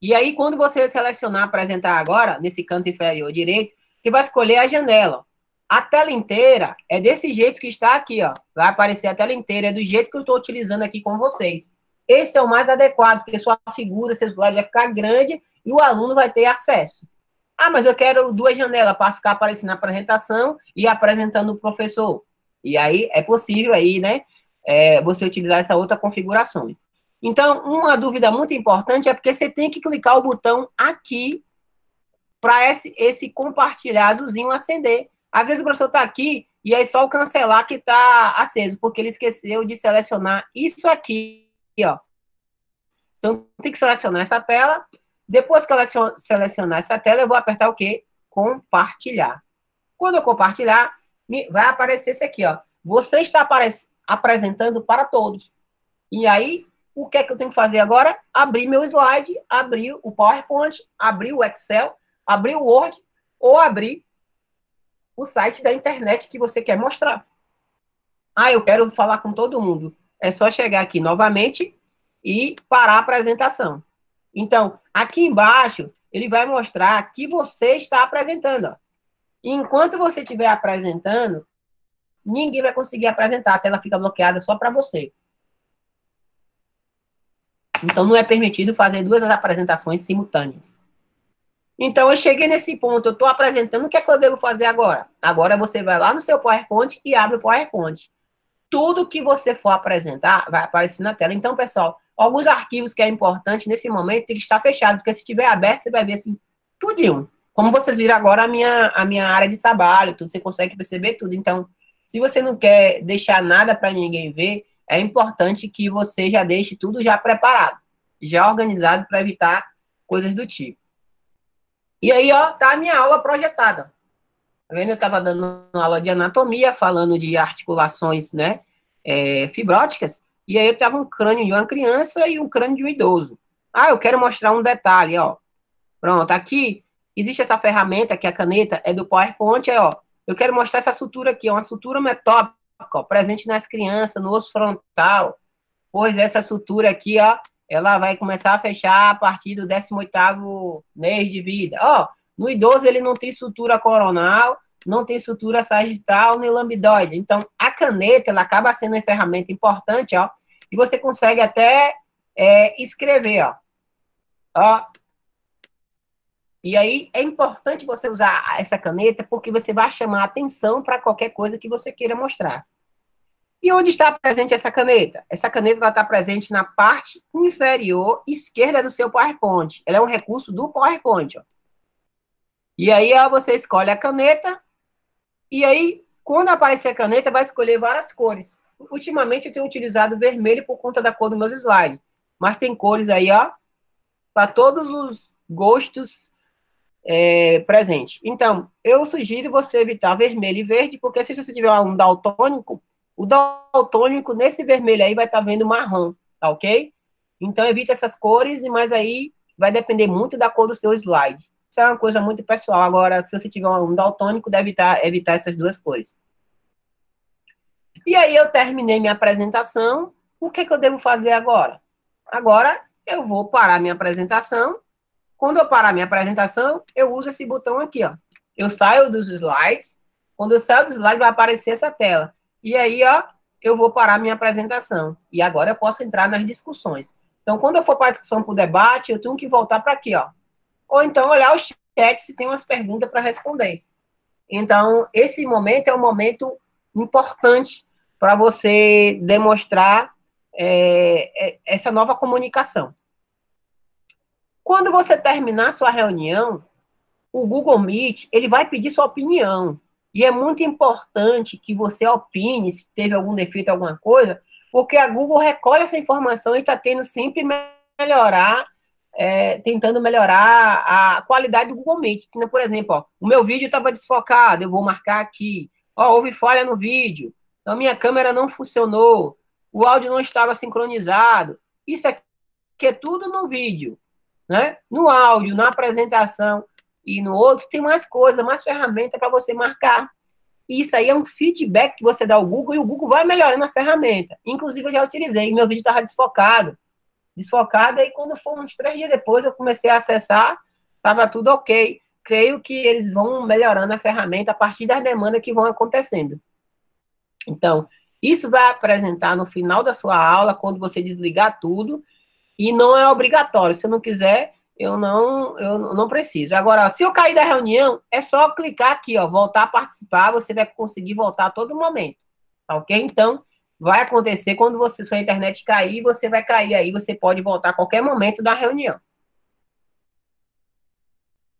E aí, quando você selecionar Apresentar Agora, nesse canto inferior direito, você vai escolher a janela. A tela inteira é desse jeito que está aqui, ó. Vai aparecer a tela inteira, é do jeito que eu estou utilizando aqui com vocês. Esse é o mais adequado, porque sua figura, seu slide vai ficar grande e o aluno vai ter acesso. Ah, mas eu quero 2 janelas para ficar aparecendo a apresentação e apresentando o professor. E aí é possível aí, né, você utilizar essa outra configuração. Então, uma dúvida muito importante é porque você tem que clicar o botão aqui para esse compartilhar azulzinho acender. Às vezes o professor está aqui e aí só o cancelar que está aceso, porque ele esqueceu de selecionar isso aqui, ó. Então, tem que selecionar essa tela. Depois que eu selecionar essa tela, eu vou apertar o quê? Compartilhar. Quando eu compartilhar, vai aparecer isso aqui, ó. Você está apresentando para todos. E aí, o que é que eu tenho que fazer agora? Abrir meu slide, abrir o PowerPoint, abrir o Excel, abrir o Word ou abrir o site da internet que você quer mostrar. Ah, eu quero falar com todo mundo. É só chegar aqui novamente e parar a apresentação. Então, aqui embaixo, ele vai mostrar que você está apresentando. Ó. E enquanto você estiver apresentando, ninguém vai conseguir apresentar. A tela fica bloqueada só para você. Então, não é permitido fazer 2 apresentações simultâneas. Então, eu cheguei nesse ponto, eu estou apresentando, o que é que eu devo fazer agora? Agora você vai lá no seu PowerPoint e abre o PowerPoint. Tudo que você for apresentar vai aparecer na tela. Então, pessoal, alguns arquivos que é importante nesse momento tem que estar fechado, porque se estiver aberto, você vai ver assim, tudinho. Como vocês viram agora, a minha área de trabalho, tudo, você consegue perceber tudo. Então, se você não quer deixar nada para ninguém ver, é importante que você já deixe tudo já preparado, já organizado para evitar coisas do tipo. E aí, ó, tá a minha aula projetada. Tá vendo? Eu estava dando uma aula de anatomia, falando de articulações, né, fibróticas, e aí eu tava um crânio de uma criança e um crânio de um idoso. Ah, eu quero mostrar um detalhe, ó. Pronto, aqui existe essa ferramenta que a caneta é do PowerPoint, ó. Eu quero mostrar essa sutura aqui, ó, uma sutura metópica, ó, presente nas crianças, no osso frontal. Pois essa sutura aqui, ó, ela vai começar a fechar a partir do 18º mês de vida. Ó, no idoso ele não tem sutura coronal, não tem sutura sagital nem lambdoide. Então, a caneta, ela acaba sendo uma ferramenta importante, ó, e você consegue até escrever, ó. Ó. E aí, é importante você usar essa caneta porque você vai chamar atenção para qualquer coisa que você queira mostrar. E onde está presente essa caneta? Essa caneta está presente na parte inferior esquerda do seu PowerPoint. Ela é um recurso do PowerPoint. Ó. E aí ó, você escolhe a caneta, e aí, quando aparecer a caneta, vai escolher várias cores. Ultimamente, eu tenho utilizado vermelho por conta da cor dos meus slides. Mas tem cores aí, ó, para todos os gostos presentes. Então, eu sugiro você evitar vermelho e verde, porque se você tiver um daltônico, o daltônico, nesse vermelho aí, vai estar vendo marrom, tá ok? Então, evite essas cores, mas aí vai depender muito da cor do seu slide. Isso é uma coisa muito pessoal. Agora, se você tiver um daltônico, deve evitar essas duas cores. E aí, eu terminei minha apresentação. O que eu devo fazer agora? Agora, eu vou parar minha apresentação. Quando eu parar minha apresentação, eu uso esse botão aqui, ó. Eu saio dos slides. Quando eu saio do slide, vai aparecer essa tela. E aí, ó, eu vou parar minha apresentação. E agora eu posso entrar nas discussões. Então, quando eu for para a discussão, para o debate, eu tenho que voltar para aqui, ó. Ou então olhar o chat se tem umas perguntas para responder. Então, esse momento é um momento importante para você demonstrar essa nova comunicação. Quando você terminar sua reunião, o Google Meet, ele vai pedir sua opinião. E é muito importante que você opine se teve algum defeito, alguma coisa, porque a Google recolhe essa informação e está tendo sempre tentando melhorar a qualidade do Google Meet. Por exemplo, ó, o meu vídeo estava desfocado, eu vou marcar aqui. Ó, houve falha no vídeo. A minha câmera não funcionou. O áudio não estava sincronizado. Isso aqui é tudo no vídeo. Né? No áudio, na apresentação e no outro, tem mais coisa, mais ferramenta para você marcar. E isso aí é um feedback que você dá ao Google e o Google vai melhorando a ferramenta. Inclusive, eu já utilizei, meu vídeo estava desfocado, e quando foi uns 3 dias depois, eu comecei a acessar, estava tudo ok. Creio que eles vão melhorando a ferramenta a partir das demandas que vão acontecendo. Então, isso vai apresentar no final da sua aula, quando você desligar tudo, e não é obrigatório. Se eu não quiser, eu não preciso. Agora, se eu cair da reunião, é só clicar aqui, ó, voltar a participar, você vai conseguir voltar a todo momento. Tá ok? Então, vai acontecer quando sua internet cair, você vai cair aí, você pode voltar a qualquer momento da reunião.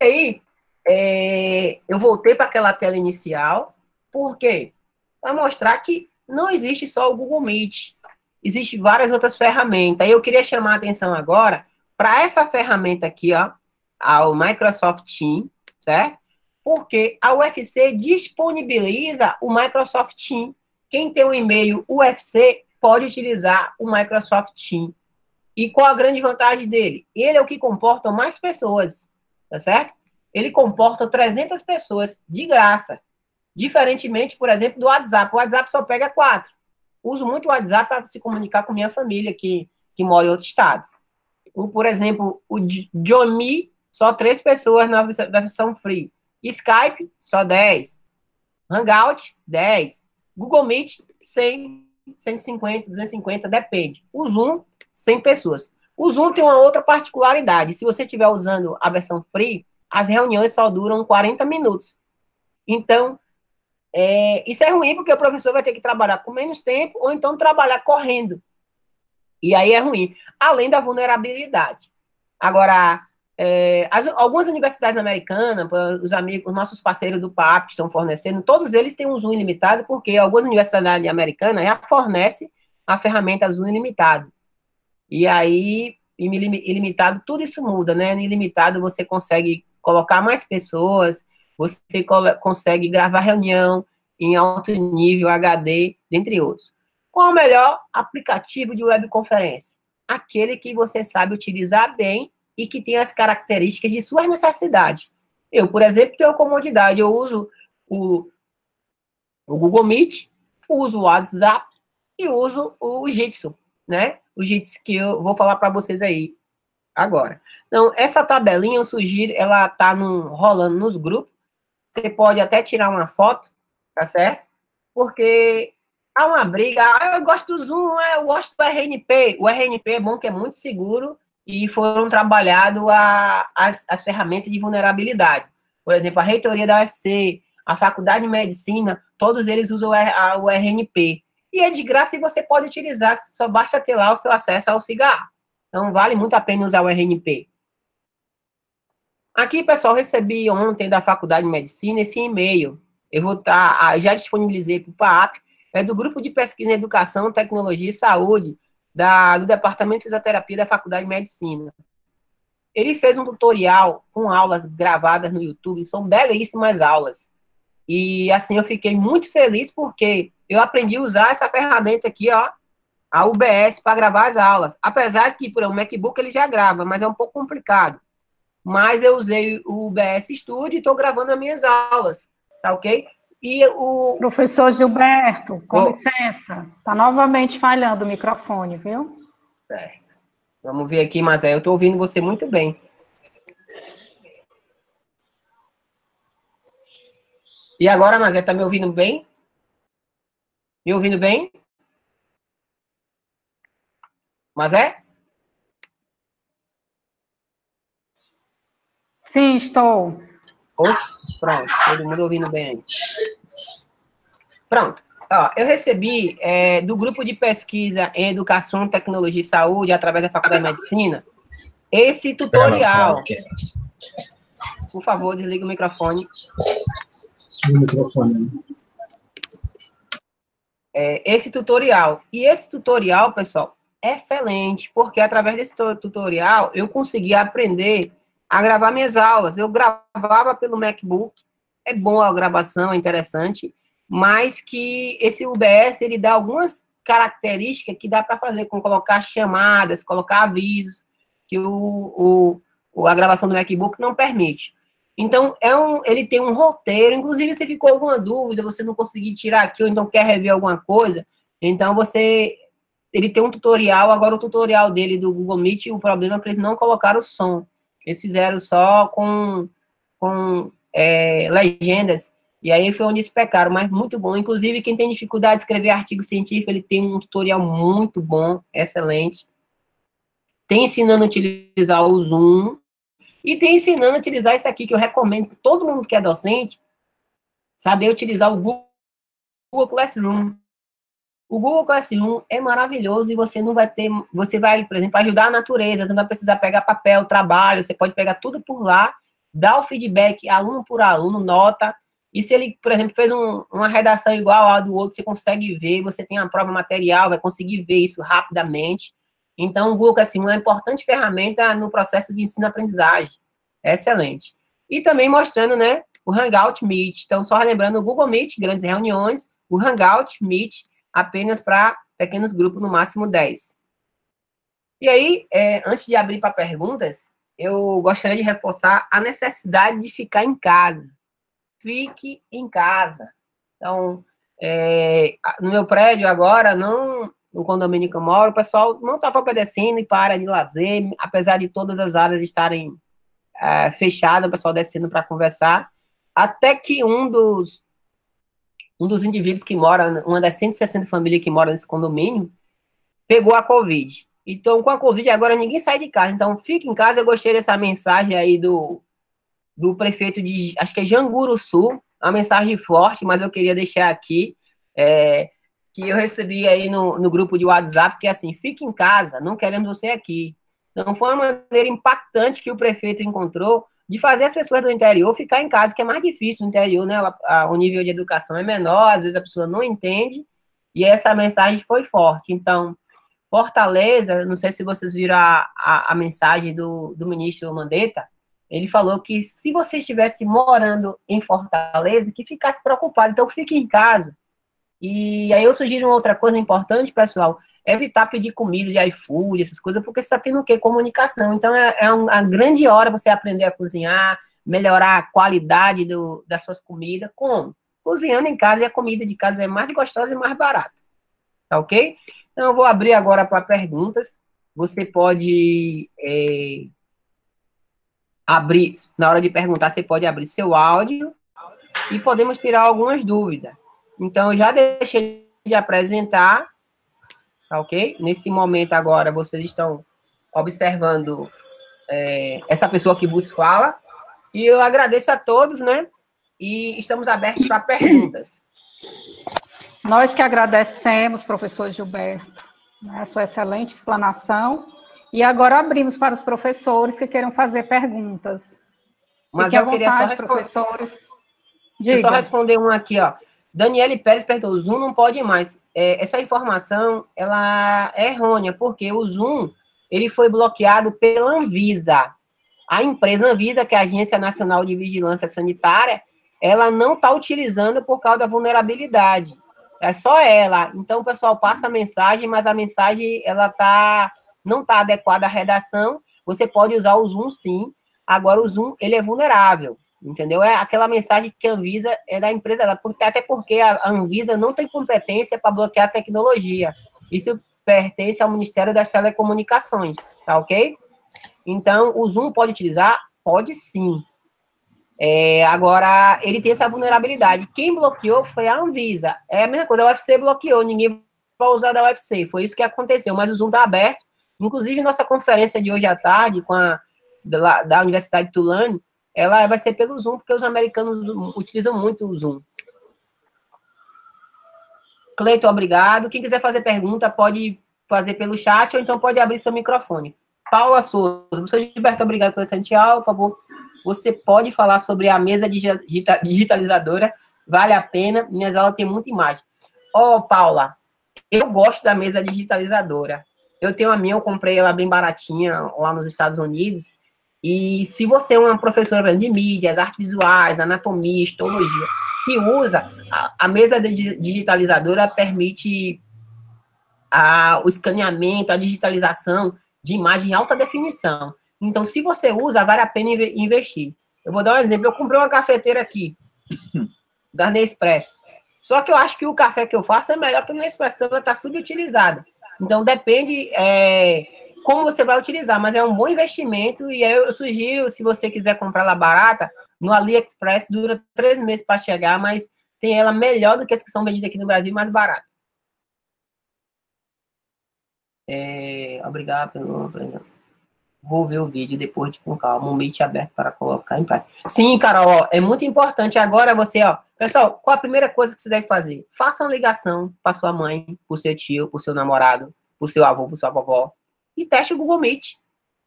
E aí, eu voltei para aquela tela inicial. Por quê? Para mostrar que não existe só o Google Meet. Existem várias outras ferramentas. E eu queria chamar a atenção agora para essa ferramenta aqui, ó, ao Microsoft Teams, certo? Porque a UFC disponibiliza o Microsoft Teams. Quem tem um e-mail UFC pode utilizar o Microsoft Teams. E qual a grande vantagem dele? Ele é o que comporta mais pessoas, tá certo? Ele comporta 300 pessoas de graça. Diferentemente, por exemplo, do WhatsApp. O WhatsApp só pega 4. Uso muito o WhatsApp para se comunicar com minha família que mora em outro estado. Por exemplo, o John Me, só 3 pessoas na versão free. Skype, só 10. Hangout, 10. Google Meet, 100, 150, 250, depende. O Zoom, 100 pessoas. O Zoom tem uma outra particularidade. Se você estiver usando a versão free, as reuniões só duram 40 minutos. Então, isso é ruim porque o professor vai ter que trabalhar com menos tempo ou então trabalhar correndo. E aí é ruim. Além da vulnerabilidade. Agora, algumas universidades americanas, os nossos parceiros do PAP que estão fornecendo, todos eles têm um Zoom ilimitado porque algumas universidades americanas já fornecem a ferramenta Zoom ilimitado. E aí, ilimitado, tudo isso muda, né? No ilimitado você consegue colocar mais pessoas, você consegue gravar reunião em alto nível, HD, dentre outros. Qual o melhor aplicativo de webconferência? Aquele que você sabe utilizar bem e que tem as características de suas necessidades. Eu, por exemplo, tenho comodidade, eu uso o Google Meet, uso o WhatsApp e uso o Jitsi, né? O Jitsi que eu vou falar para vocês aí agora. Então, essa tabelinha eu sugiro, ela tá rolando nos grupos. Você pode até tirar uma foto, tá certo? Porque há uma briga. Eu gosto do Zoom, eu gosto do RNP. O RNP é bom, que é muito seguro e foram trabalhadas as ferramentas de vulnerabilidade. Por exemplo, a reitoria da UFC, a Faculdade de Medicina, todos eles usam o RNP. e é de graça e você pode utilizar, só basta ter lá o seu acesso ao cigarro. Então, vale muito a pena usar o RNP. Aqui, pessoal, recebi ontem da Faculdade de Medicina esse e-mail. Eu vou estar, já disponibilizei para o PAP, é do Grupo de Pesquisa em Educação, Tecnologia e Saúde, do Departamento de Fisioterapia da Faculdade de Medicina. Ele fez um tutorial com aulas gravadas no YouTube, são belíssimas aulas. E, assim, eu fiquei muito feliz porque eu aprendi a usar essa ferramenta aqui, ó, a UBS, para gravar as aulas. Apesar que, por o MacBook, ele já grava, mas é um pouco complicado. Mas eu usei o UBS Studio e estou gravando as minhas aulas, tá ok? E o... Professor Gilberto, com licença, está novamente falhando o microfone, viu? Certo. Vamos ver aqui, mas eu estou ouvindo você muito bem. E agora, Mazé, tá me ouvindo bem? Me ouvindo bem? Mazé? Sim, estou. Pronto, todo mundo ouvindo bem aí. Pronto. Ó, eu recebi do Grupo de Pesquisa em Educação, Tecnologia e Saúde, através da Faculdade de Medicina, esse tutorial. Por favor, desliga o microfone. Esse tutorial. E esse tutorial, pessoal, é excelente, porque através desse tutorial eu consegui aprender a gravar minhas aulas. Eu gravava pelo MacBook, é bom a gravação, é interessante, mas que esse UBS, ele dá algumas características que dá para fazer, com colocar chamadas, colocar avisos, que a gravação do MacBook não permite. Então, ele tem um roteiro, inclusive se ficou alguma dúvida, você não conseguir tirar aqui, ou então quer rever alguma coisa, então ele tem um tutorial, agora o tutorial dele do Google Meet, o problema é que eles não colocaram o som, eles fizeram só com legendas, e aí foi onde eles pecaram, mas muito bom, inclusive quem tem dificuldade de escrever artigo científico, ele tem um tutorial muito bom, excelente, tem ensinando a utilizar o Zoom, e tem ensinando a utilizar isso aqui, que eu recomendo para todo mundo que é docente, saber utilizar o Google Classroom. O Google Classroom é maravilhoso e você não vai ter... Você vai, por exemplo, ajudar a natureza, não vai precisar pegar papel, trabalho, você pode pegar tudo por lá, dar o feedback aluno por aluno, nota, e se ele, por exemplo, fez uma redação igual à do outro, você consegue ver, você tem a prova material, vai conseguir ver isso rapidamente. Então, o Google Classroom é uma importante ferramenta no processo de ensino-aprendizagem. É excelente. E também mostrando, né, o Hangout Meet. Então, só relembrando, o Google Meet, grandes reuniões, o Hangout Meet, apenas para pequenos grupos, no máximo 10. E aí, antes de abrir para perguntas, eu gostaria de reforçar a necessidade de ficar em casa. Fique em casa. Então, no meu prédio agora, no condomínio que eu moro, o pessoal não estava obedecendo e para área de lazer, apesar de todas as áreas estarem fechadas, o pessoal descendo para conversar, até que um dos indivíduos que mora, uma das 160 famílias que moram nesse condomínio, pegou a Covid. Então, com a Covid, agora ninguém sai de casa. Então, fique em casa. Eu gostei dessa mensagem aí do prefeito de, acho que é Janguru Sul, uma mensagem forte, mas eu queria deixar aqui, que eu recebi aí no grupo de WhatsApp, que é assim, fique em casa, não queremos você aqui. Então, foi uma maneira impactante que o prefeito encontrou de fazer as pessoas do interior ficar em casa, que é mais difícil no interior, né? O nível de educação é menor, às vezes a pessoa não entende, e essa mensagem foi forte. Então, Fortaleza, não sei se vocês viram a mensagem do ministro Mandetta, ele falou que se você estivesse morando em Fortaleza, que ficasse preocupado, então fique em casa. E aí eu sugiro uma outra coisa importante, pessoal, evitar pedir comida de iFood, essas coisas, porque você está tendo o quê? Comunicação. Então é uma grande hora você aprender a cozinhar, melhorar a qualidade das suas comidas. Como? Cozinhando em casa, e a comida de casa é mais gostosa e mais barata. Tá ok? Então eu vou abrir agora para perguntas. Você pode abrir, na hora de perguntar, você pode abrir seu áudio e podemos tirar algumas dúvidas. Então, eu já deixei de apresentar, tá ok? Nesse momento agora, vocês estão observando essa pessoa que vos fala, e eu agradeço a todos, né? E estamos abertos para perguntas. Nós que agradecemos, professor Gilberto, né, a sua excelente explanação. E agora abrimos para os professores que queiram fazer perguntas. Mas Fiquem à eu queria só vontade, responder. professores. Deixa eu só Diga. responder um aqui, ó. Daniele Pérez perguntou, o Zoom não pode mais. Essa informação, ela é errônea, porque o Zoom, ele foi bloqueado pela Anvisa. A empresa Anvisa, que é a Agência Nacional de Vigilância Sanitária, ela não está utilizando por causa da vulnerabilidade. É só ela. Então, o pessoal passa a mensagem, mas a mensagem ela não está adequada à redação. Você pode usar o Zoom, sim. Agora, o Zoom, ele é vulnerável. Entendeu? É aquela mensagem que a Anvisa é da empresa dela, até porque a Anvisa não tem competência para bloquear a tecnologia. Isso pertence ao Ministério das Telecomunicações, tá ok? Então, o Zoom pode utilizar? Pode sim. Agora, ele tem essa vulnerabilidade. Quem bloqueou foi a Anvisa. É a mesma coisa, a UFC bloqueou, ninguém vai usar da UFC. Foi isso que aconteceu, mas o Zoom está aberto. Inclusive, nossa conferência de hoje à tarde, com da Universidade de Tulane, ela vai ser pelo Zoom, porque os americanos utilizam muito o Zoom. Cleiton, obrigado. Quem quiser fazer pergunta, pode fazer pelo chat, ou então pode abrir seu microfone. Paula Souza, professor Gilberto, obrigado pela excelente aula, por favor. Você pode falar sobre a mesa digitalizadora, vale a pena, minhas aulas têm muita imagem. Paula, eu gosto da mesa digitalizadora. Eu tenho a minha, eu comprei ela bem baratinha lá nos Estados Unidos, e se você é uma professora de mídias, artes visuais, anatomia, histologia, que usa, a mesa digitalizadora permite o escaneamento, a digitalização de imagem em alta definição. Então, se você usa, vale a pena investir. Eu vou dar um exemplo. Eu comprei uma cafeteira aqui, da Nespresso. Só que eu acho que o café que eu faço é melhor que o Nespresso, então ela está subutilizada. Então, depende como você vai utilizar, mas é um bom investimento, e aí eu sugiro, se você quiser comprar ela barata, no AliExpress, dura 3 meses para chegar, mas tem ela melhor do que as que são vendidas aqui no Brasil, mais barata. Obrigado pelo... Vou ver o vídeo depois com calma, um Meet aberto para colocar em prática. Sim, Carol, é muito importante. Agora você, pessoal, qual a primeira coisa que você deve fazer? Faça uma ligação para sua mãe, para o seu tio, para o seu namorado, para o seu avô, para sua vovó, e teste o Google Meet.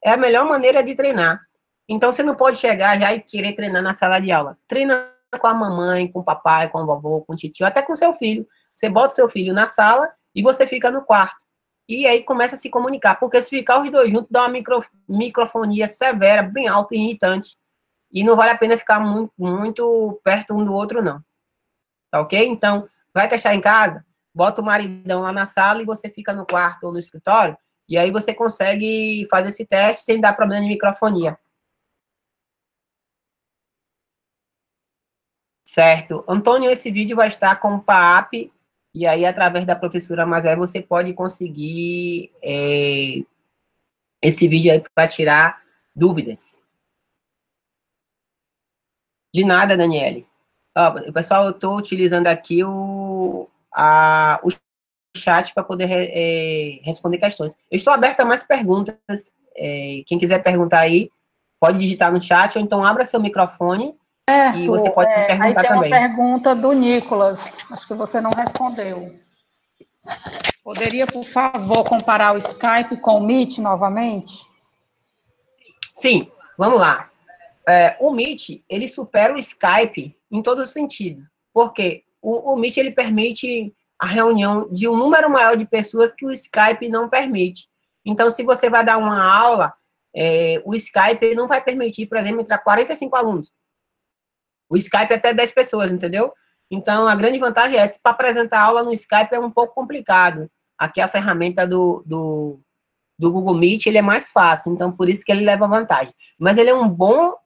É a melhor maneira de treinar. Então, você não pode chegar já e querer treinar na sala de aula. Treina com a mamãe, com o papai, com o vovô, com o tio, até com o seu filho. Você bota o seu filho na sala e você fica no quarto. E aí começa a se comunicar, porque se ficar os dois juntos, dá uma microfonia severa, bem alta e irritante. E não vale a pena ficar muito perto um do outro, não. Tá ok? Então, vai testar em casa, bota o maridão lá na sala e você fica no quarto ou no escritório, e aí você consegue fazer esse teste sem dar problema de microfonia. Certo. Antônio, esse vídeo vai estar com o PAP, e aí, através da professora Mazé, você pode conseguir esse vídeo aí para tirar dúvidas. De nada, Daniele. Pessoal, eu estou utilizando aqui o chat para poder responder questões. Eu estou aberta a mais perguntas. Quem quiser perguntar aí, pode digitar no chat, ou então abra seu microfone e você pode perguntar aí tem também. Uma pergunta do Nicolas, acho que você não respondeu. Poderia, por favor, comparar o Skype com o Meet novamente? Sim, vamos lá. O Meet, ele supera o Skype em todos os sentidos. Porque o Meet, ele permite a reunião de um número maior de pessoas que o Skype não permite. Então, se você vai dar uma aula, o Skype não vai permitir, por exemplo, entrar 45 alunos. O Skype é até 10 pessoas, entendeu? Então, a grande vantagem é essa. Para apresentar aula no Skype é um pouco complicado. Aqui a ferramenta do Google Meet, ele é mais fácil, então por isso que ele leva vantagem. Mas ele é um bom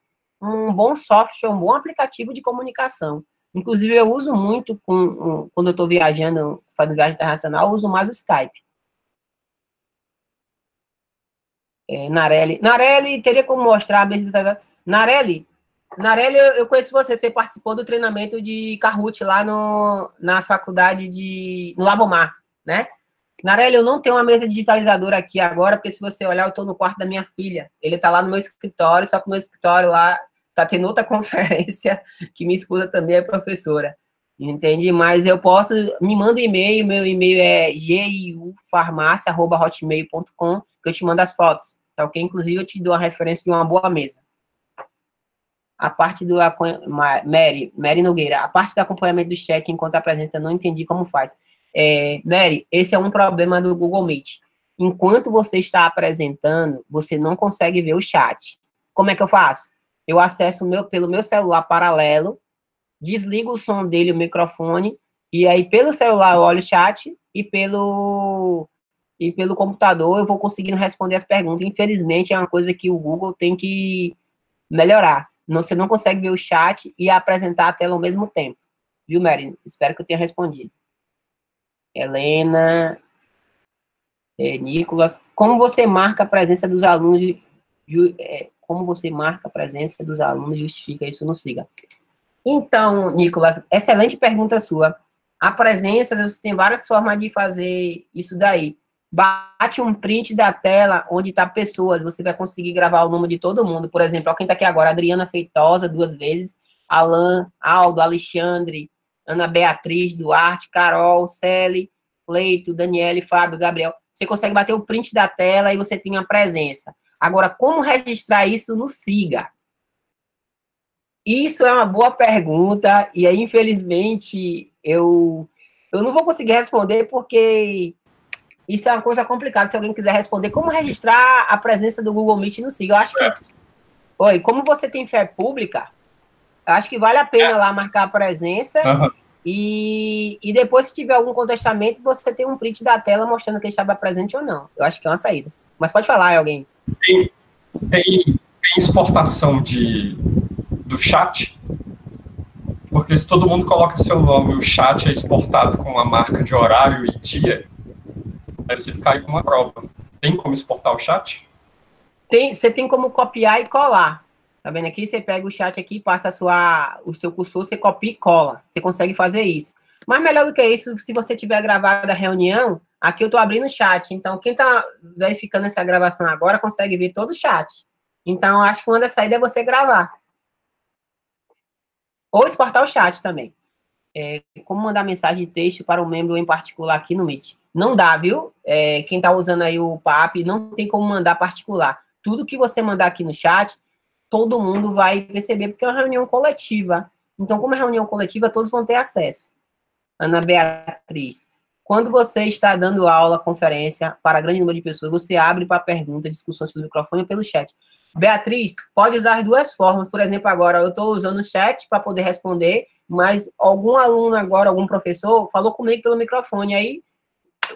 software, um bom aplicativo de comunicação. Inclusive, eu uso muito quando eu estou viajando, fazendo viagem internacional, eu uso mais o Skype. Narelli, teria como mostrar a mesa. Narelli, eu conheço você participou do treinamento de Kahoot lá na faculdade no Labomar, né? Narelli, eu não tenho uma mesa digitalizadora aqui agora, porque se você olhar, eu estou no quarto da minha filha. Ele está lá no meu escritório, só que o meu escritório lá está tendo outra conferência, que minha esposa também é professora. Entendi, mas eu posso, me manda um e-mail, meu e-mail é giufarmácia@hotmail.com, que eu te mando as fotos, tá ok? Inclusive eu te dou a referência de uma boa mesa. A parte do Mary Nogueira, a parte do acompanhamento do chat enquanto apresenta, não entendi como faz. Mary, esse é um problema do Google Meet. Enquanto você está apresentando, você não consegue ver o chat. Como é que eu faço? Eu acesso pelo meu celular paralelo, desligo o som dele, o microfone, e aí pelo celular eu olho o chat e pelo computador eu vou conseguindo responder as perguntas. Infelizmente, é uma coisa que o Google tem que melhorar. Você não consegue ver o chat e apresentar a tela ao mesmo tempo. Viu, Mary? Espero que eu tenha respondido. Helena, Nicolas, como você marca a presença dos alunos? Como você marca a presença dos alunos justifica isso no Siga? Então, Nicolas, excelente pergunta sua. A presença, você tem várias formas de fazer isso daí. Bate um print da tela onde está pessoas, você vai conseguir gravar o nome de todo mundo. Por exemplo, ó, quem está aqui agora, Adriana Feitosa, 2 vezes, Alan, Aldo, Alexandre, Ana Beatriz, Duarte, Carol, Celi, Leito, Daniele, Fábio, Gabriel. Você consegue bater o print da tela e você tem a presença. Agora, como registrar isso no Siga? Isso é uma boa pergunta, e aí, infelizmente, eu não vou conseguir responder, porque isso é uma coisa complicada. Se alguém quiser responder, como registrar a presença do Google Meet no Siga? Eu acho que... Oi, como você tem fé pública, eu acho que vale a pena lá marcar a presença, e depois, se tiver algum contestamento, você tem um print da tela mostrando que ele estava presente ou não. Eu acho que é uma saída. Mas pode falar, alguém. Tem exportação do chat, porque se todo mundo coloca seu nome, o chat é exportado com a marca de horário e dia, aí você fica aí com uma prova. Tem como exportar o chat? Você tem como copiar e colar. Tá vendo aqui? Você pega o chat aqui, passa o seu cursor, você copia e cola. Você consegue fazer isso. Mas melhor do que isso, se você tiver gravado a reunião, aqui eu tô abrindo o chat. Então, quem tá verificando essa gravação agora consegue ver todo o chat. Então, acho que uma das saídas é você gravar. Ou exportar o chat também. Como mandar mensagem de texto para um membro em particular aqui no Meet. Não dá, viu? Quem está usando aí o PAP, não tem como mandar particular. Tudo que você mandar aqui no chat, todo mundo vai perceber, porque é uma reunião coletiva. Então, como é reunião coletiva, todos vão ter acesso. Ana Beatriz, quando você está dando aula, conferência, para grande número de pessoas, você abre para perguntas, discussões pelo microfone ou pelo chat. Beatriz, pode usar as duas formas. Por exemplo, agora eu estou usando o chat para poder responder, mas algum aluno agora, algum professor, falou comigo pelo microfone. Aí,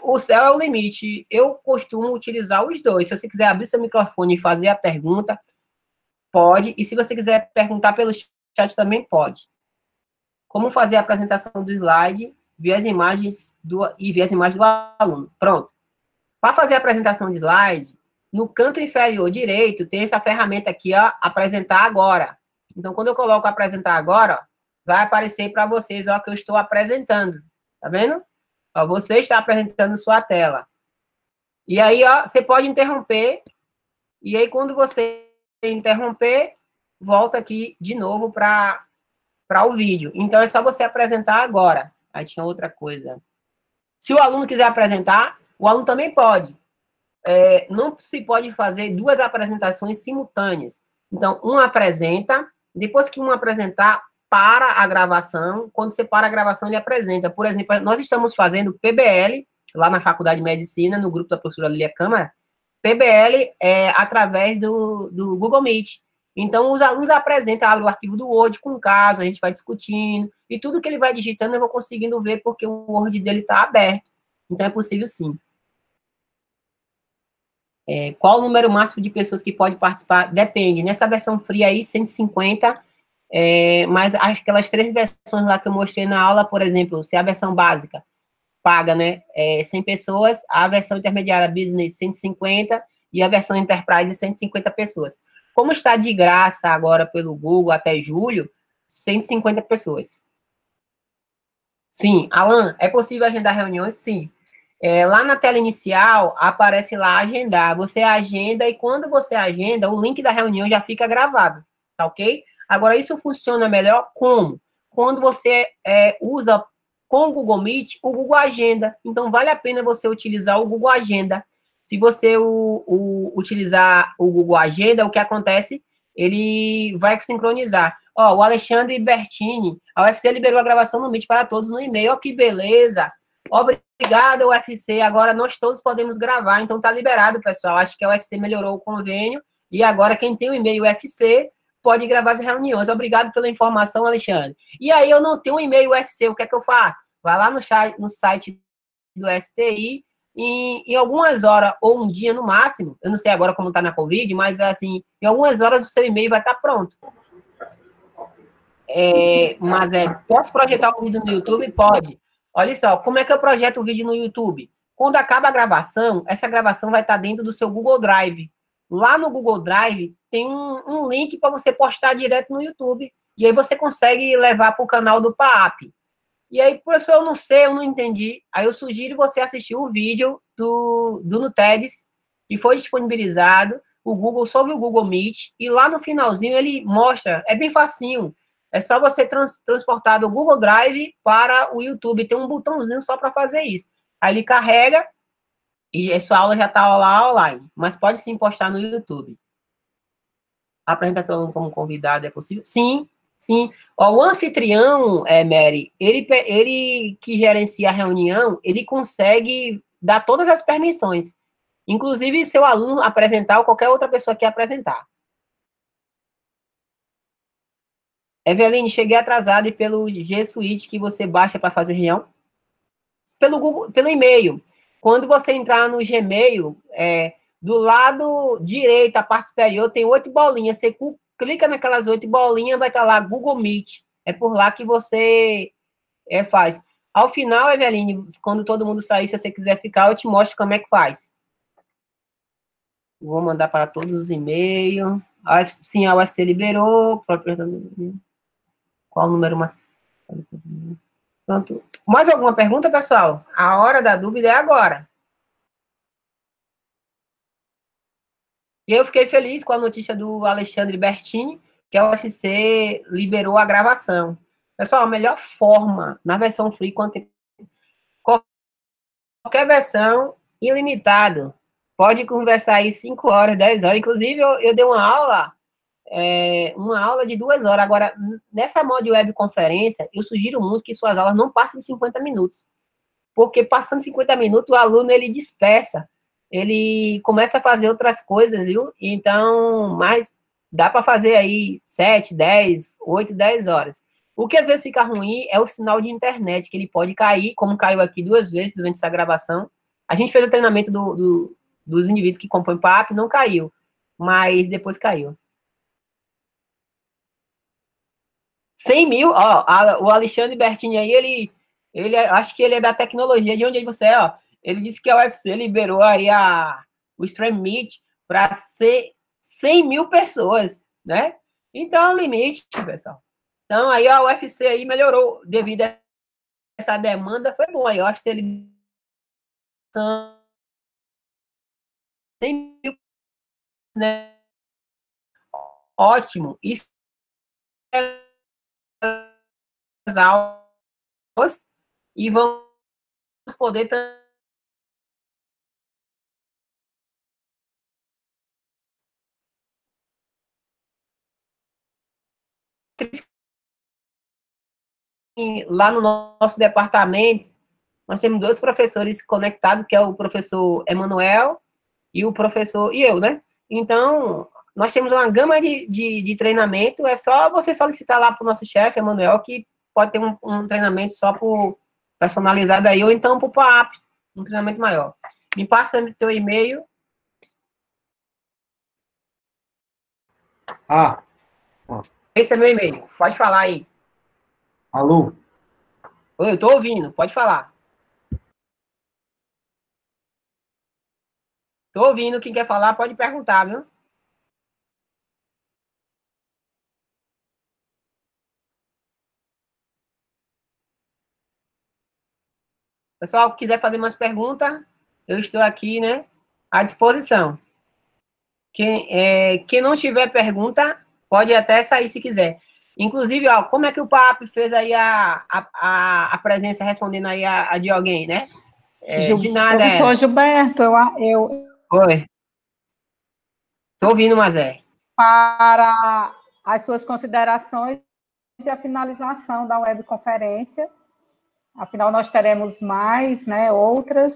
o céu é o limite. Eu costumo utilizar os dois. Se você quiser abrir seu microfone e fazer a pergunta, pode. E se você quiser perguntar pelo chat, também pode. Como fazer a apresentação do slide, ver as imagens do aluno. Pronto. Para fazer a apresentação de slide, no canto inferior direito, tem essa ferramenta aqui, ó, apresentar agora. Então, quando eu coloco apresentar agora, ó, vai aparecer para vocês, ó, que eu estou apresentando. Tá vendo? Ó, você está apresentando sua tela. E aí, ó, você pode interromper. E aí, quando você interromper, volta aqui de novo para o vídeo. Então, é só você apresentar agora. Aí tinha outra coisa. Se o aluno quiser apresentar, o aluno também pode. Não se pode fazer 2 apresentações simultâneas. Então, um apresenta, depois que um apresentar, para a gravação. Quando você para a gravação, ele apresenta. Por exemplo, nós estamos fazendo PBL, lá na Faculdade de Medicina, no grupo da professora Lilia Câmara. PBL através do Google Meet. Então, os alunos apresentam, abrem o arquivo do Word com o caso, a gente vai discutindo, e tudo que ele vai digitando eu vou conseguindo ver porque o Word dele está aberto. Então, é possível sim. Qual o número máximo de pessoas que pode participar? Depende. Nessa versão free aí, 150, mas aquelas 3 versões lá que eu mostrei na aula, por exemplo, se a versão básica paga, né, 100 pessoas, a versão intermediária Business, 150, e a versão Enterprise, 150 pessoas. Como está de graça agora pelo Google até julho, 150 pessoas. Sim, Alan, é possível agendar reuniões? Sim. Lá na tela inicial, aparece lá agendar. Você agenda e quando você agenda, o link da reunião já fica gravado, tá ok? Agora, isso funciona melhor como? quando você usa com o Google Meet, o Google Agenda. Então, vale a pena você utilizar o Google Agenda. Se você utilizar o Google Agenda, o que acontece? Ele vai sincronizar. Ó, o Alexandre Bertini, a UFC liberou a gravação no Meet para todos no e-mail. Ó, que beleza! Obrigado, UFC. Agora nós todos podemos gravar, então tá liberado, pessoal. Acho que a UFC melhorou o convênio e agora quem tem o e-mail UFC pode gravar as reuniões. Obrigado pela informação, Alexandre. E aí eu não tenho um e-mail UFC, o que é que eu faço? Vai lá no site do STI e em algumas horas ou um dia no máximo, eu não sei agora como tá na Covid, mas assim, em algumas horas o seu e-mail vai estar pronto. Mas posso projetar um vídeo no YouTube? Pode. Olha só, como é que eu projeto o vídeo no YouTube? Quando acaba a gravação, essa gravação vai estar dentro do seu Google Drive. Lá no Google Drive tem um link para você postar direto no YouTube. E aí você consegue levar para o canal do PAAP. E aí, professor, eu não sei, eu não entendi. Aí eu sugiro você assistir o vídeo do NUTEDS, que foi disponibilizado, sobre o Google Meet, e lá no finalzinho ele mostra, é bem facinho. É só você transportar do Google Drive para o YouTube. Tem um botãozinho só para fazer isso. Aí ele carrega e a sua aula já está lá online. Mas pode sim postar no YouTube. A apresentação como convidado é possível? Sim, sim. Ó, o anfitrião, Mary, ele que gerencia a reunião, ele consegue dar todas as permissões. Inclusive, seu aluno apresentar ou qualquer outra pessoa que apresentar. Eveline, cheguei atrasada e pelo G Suite que você baixa para fazer reunião? Pelo Google, pelo e-mail. Quando você entrar no Gmail, do lado direito, a parte superior, tem 8 bolinhas. Você clica naquelas 8 bolinhas, vai estar lá Google Meet. É por lá que você faz. Ao final, Eveline, quando todo mundo sair, se você quiser ficar, eu te mostro como é que faz. Vou mandar para todos os e-mails. Sim, a UFC liberou. Qual o número mais? Pronto. Mais alguma pergunta, pessoal? A hora da dúvida é agora. E eu fiquei feliz com a notícia do Alexandre Bertini, que a UFC liberou a gravação. Pessoal, a melhor forma, na versão free, qualquer versão, ilimitado. Pode conversar aí 5 horas, 10 horas. Inclusive, eu dei uma aula de 2 horas. Agora, nessa modo de webconferência, eu sugiro muito que suas aulas não passem de 50 minutos. Porque passando 50 minutos, o aluno, ele dispersa. Ele começa a fazer outras coisas, viu? Então, mas dá para fazer aí 7, 10, 8, 10 horas. O que às vezes fica ruim é o sinal de internet, que ele pode cair, como caiu aqui 2 vezes durante essa gravação. A gente fez o treinamento dos indivíduos que compõem PAP, não caiu, mas depois caiu. 100 mil, ó, o Alexandre Bertini aí, ele acho que ele é da tecnologia, de onde você é, ó. Ele disse que a UFC liberou aí o Stream Meet para ser 100 mil pessoas, né? Então, é o limite, pessoal. Então, aí a UFC aí melhorou devido a essa demanda, foi bom. Aí a UFC liberou 100 mil, né? Ótimo. Isso as aulas e vamos poder lá no nosso departamento, nós temos 2 professores conectados, que é o professor Emanuel e o professor, e eu, né? Então, nós temos uma gama de treinamento, é só você solicitar lá para o nosso chefe, Emanuel, que pode ter um treinamento só personalizado aí, ou então para o PAP, um treinamento maior. Me passa o teu e-mail. Esse é meu e-mail, pode falar aí. Alô? Oi, eu estou ouvindo, pode falar. Estou ouvindo, quem quer falar pode perguntar, viu? Pessoal, quiser fazer mais perguntas, eu estou aqui, né, à disposição. Quem não tiver pergunta, pode até sair se quiser. Inclusive, ó, como é que o PAP fez aí a presença respondendo aí a de alguém, né? De nada, Professor Gilberto, Oi. Tô ouvindo, Mazé. Para as suas considerações e a finalização da webconferência. Afinal, nós teremos mais, né, outras,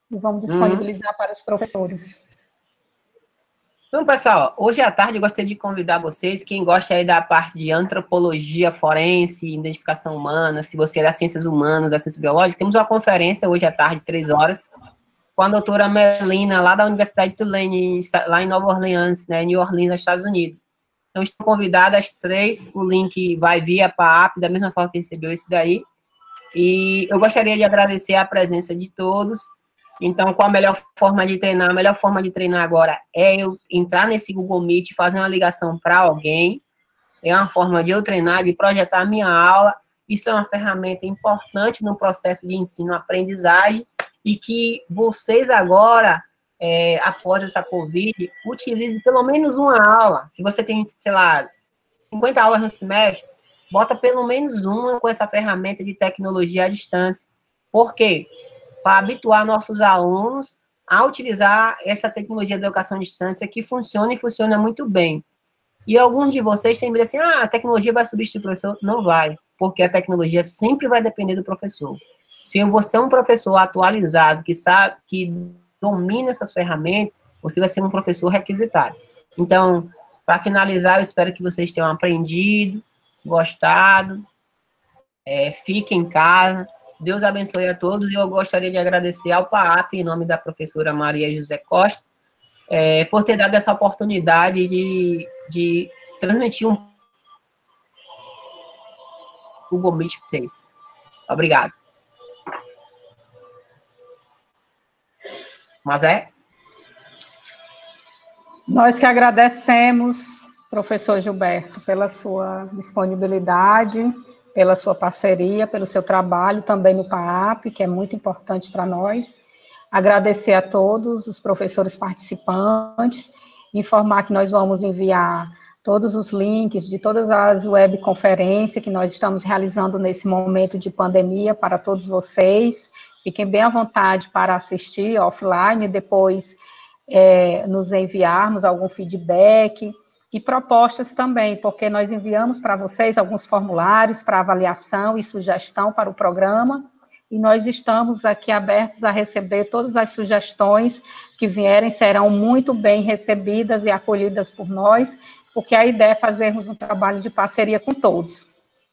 e vamos disponibilizar para os professores. Então, pessoal, hoje à tarde eu gostaria de convidar vocês, quem gosta aí da parte de antropologia forense, identificação humana, se você é das ciências humanas, da ciência biológica, temos uma conferência hoje à tarde, 3 horas, com a doutora Melina, lá da Universidade de Tulane, lá em Nova Orleans, né, New Orleans, nos Estados Unidos. Então, estão convidadas as 3, o link vai via PAP, da mesma forma que recebeu esse daí, e eu gostaria de agradecer a presença de todos. Então, qual a melhor forma de treinar? A melhor forma de treinar agora é eu entrar nesse Google Meet, fazer uma ligação para alguém. É uma forma de eu treinar, de projetar a minha aula. Isso é uma ferramenta importante no processo de ensino-aprendizagem e que vocês agora, após essa Covid, utilizem pelo menos uma aula. Se você tem, sei lá, 50 aulas no semestre, bota pelo menos uma com essa ferramenta de tecnologia à distância. Por quê? Para habituar nossos alunos a utilizar essa tecnologia da educação à distância que funciona e funciona muito bem. E alguns de vocês têm medo assim, a tecnologia vai substituir o professor? Não vai, porque a tecnologia sempre vai depender do professor. Se você é um professor atualizado, que sabe, que domina essas ferramentas, você vai ser um professor requisitado. Então, para finalizar, eu espero que vocês tenham aprendido, gostado, fiquem em casa. Deus abençoe a todos e eu gostaria de agradecer ao PAAP, em nome da professora Maria José Costa, por ter dado essa oportunidade de transmitir um Google Meet para vocês. Obrigado. Nós que agradecemos, professor Gilberto, pela sua disponibilidade, pela sua parceria, pelo seu trabalho também no PAAP, que é muito importante para nós. Agradecer a todos os professores participantes, informar que nós vamos enviar todos os links de todas as webconferências que nós estamos realizando nesse momento de pandemia para todos vocês. Fiquem bem à vontade para assistir offline, depois nos enviarmos algum feedback e propostas também, porque nós enviamos para vocês alguns formulários para avaliação e sugestão para o programa, e nós estamos aqui abertos a receber todas as sugestões que vierem, serão muito bem recebidas e acolhidas por nós, porque a ideia é fazermos um trabalho de parceria com todos.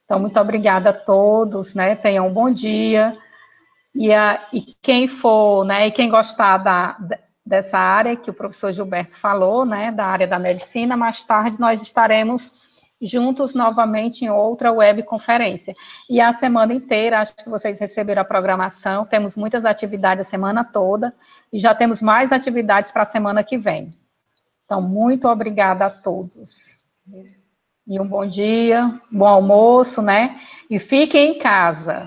Então, muito obrigada a todos, né? Tenham um bom dia, e quem for, né, e quem gostar dessa área que o professor Gilberto falou, né, da área da medicina, mais tarde nós estaremos juntos novamente em outra webconferência. E a semana inteira, acho que vocês receberam a programação, temos muitas atividades a semana toda, e já temos mais atividades para a semana que vem. Então, muito obrigada a todos. E um bom dia, bom almoço, né? E fiquem em casa.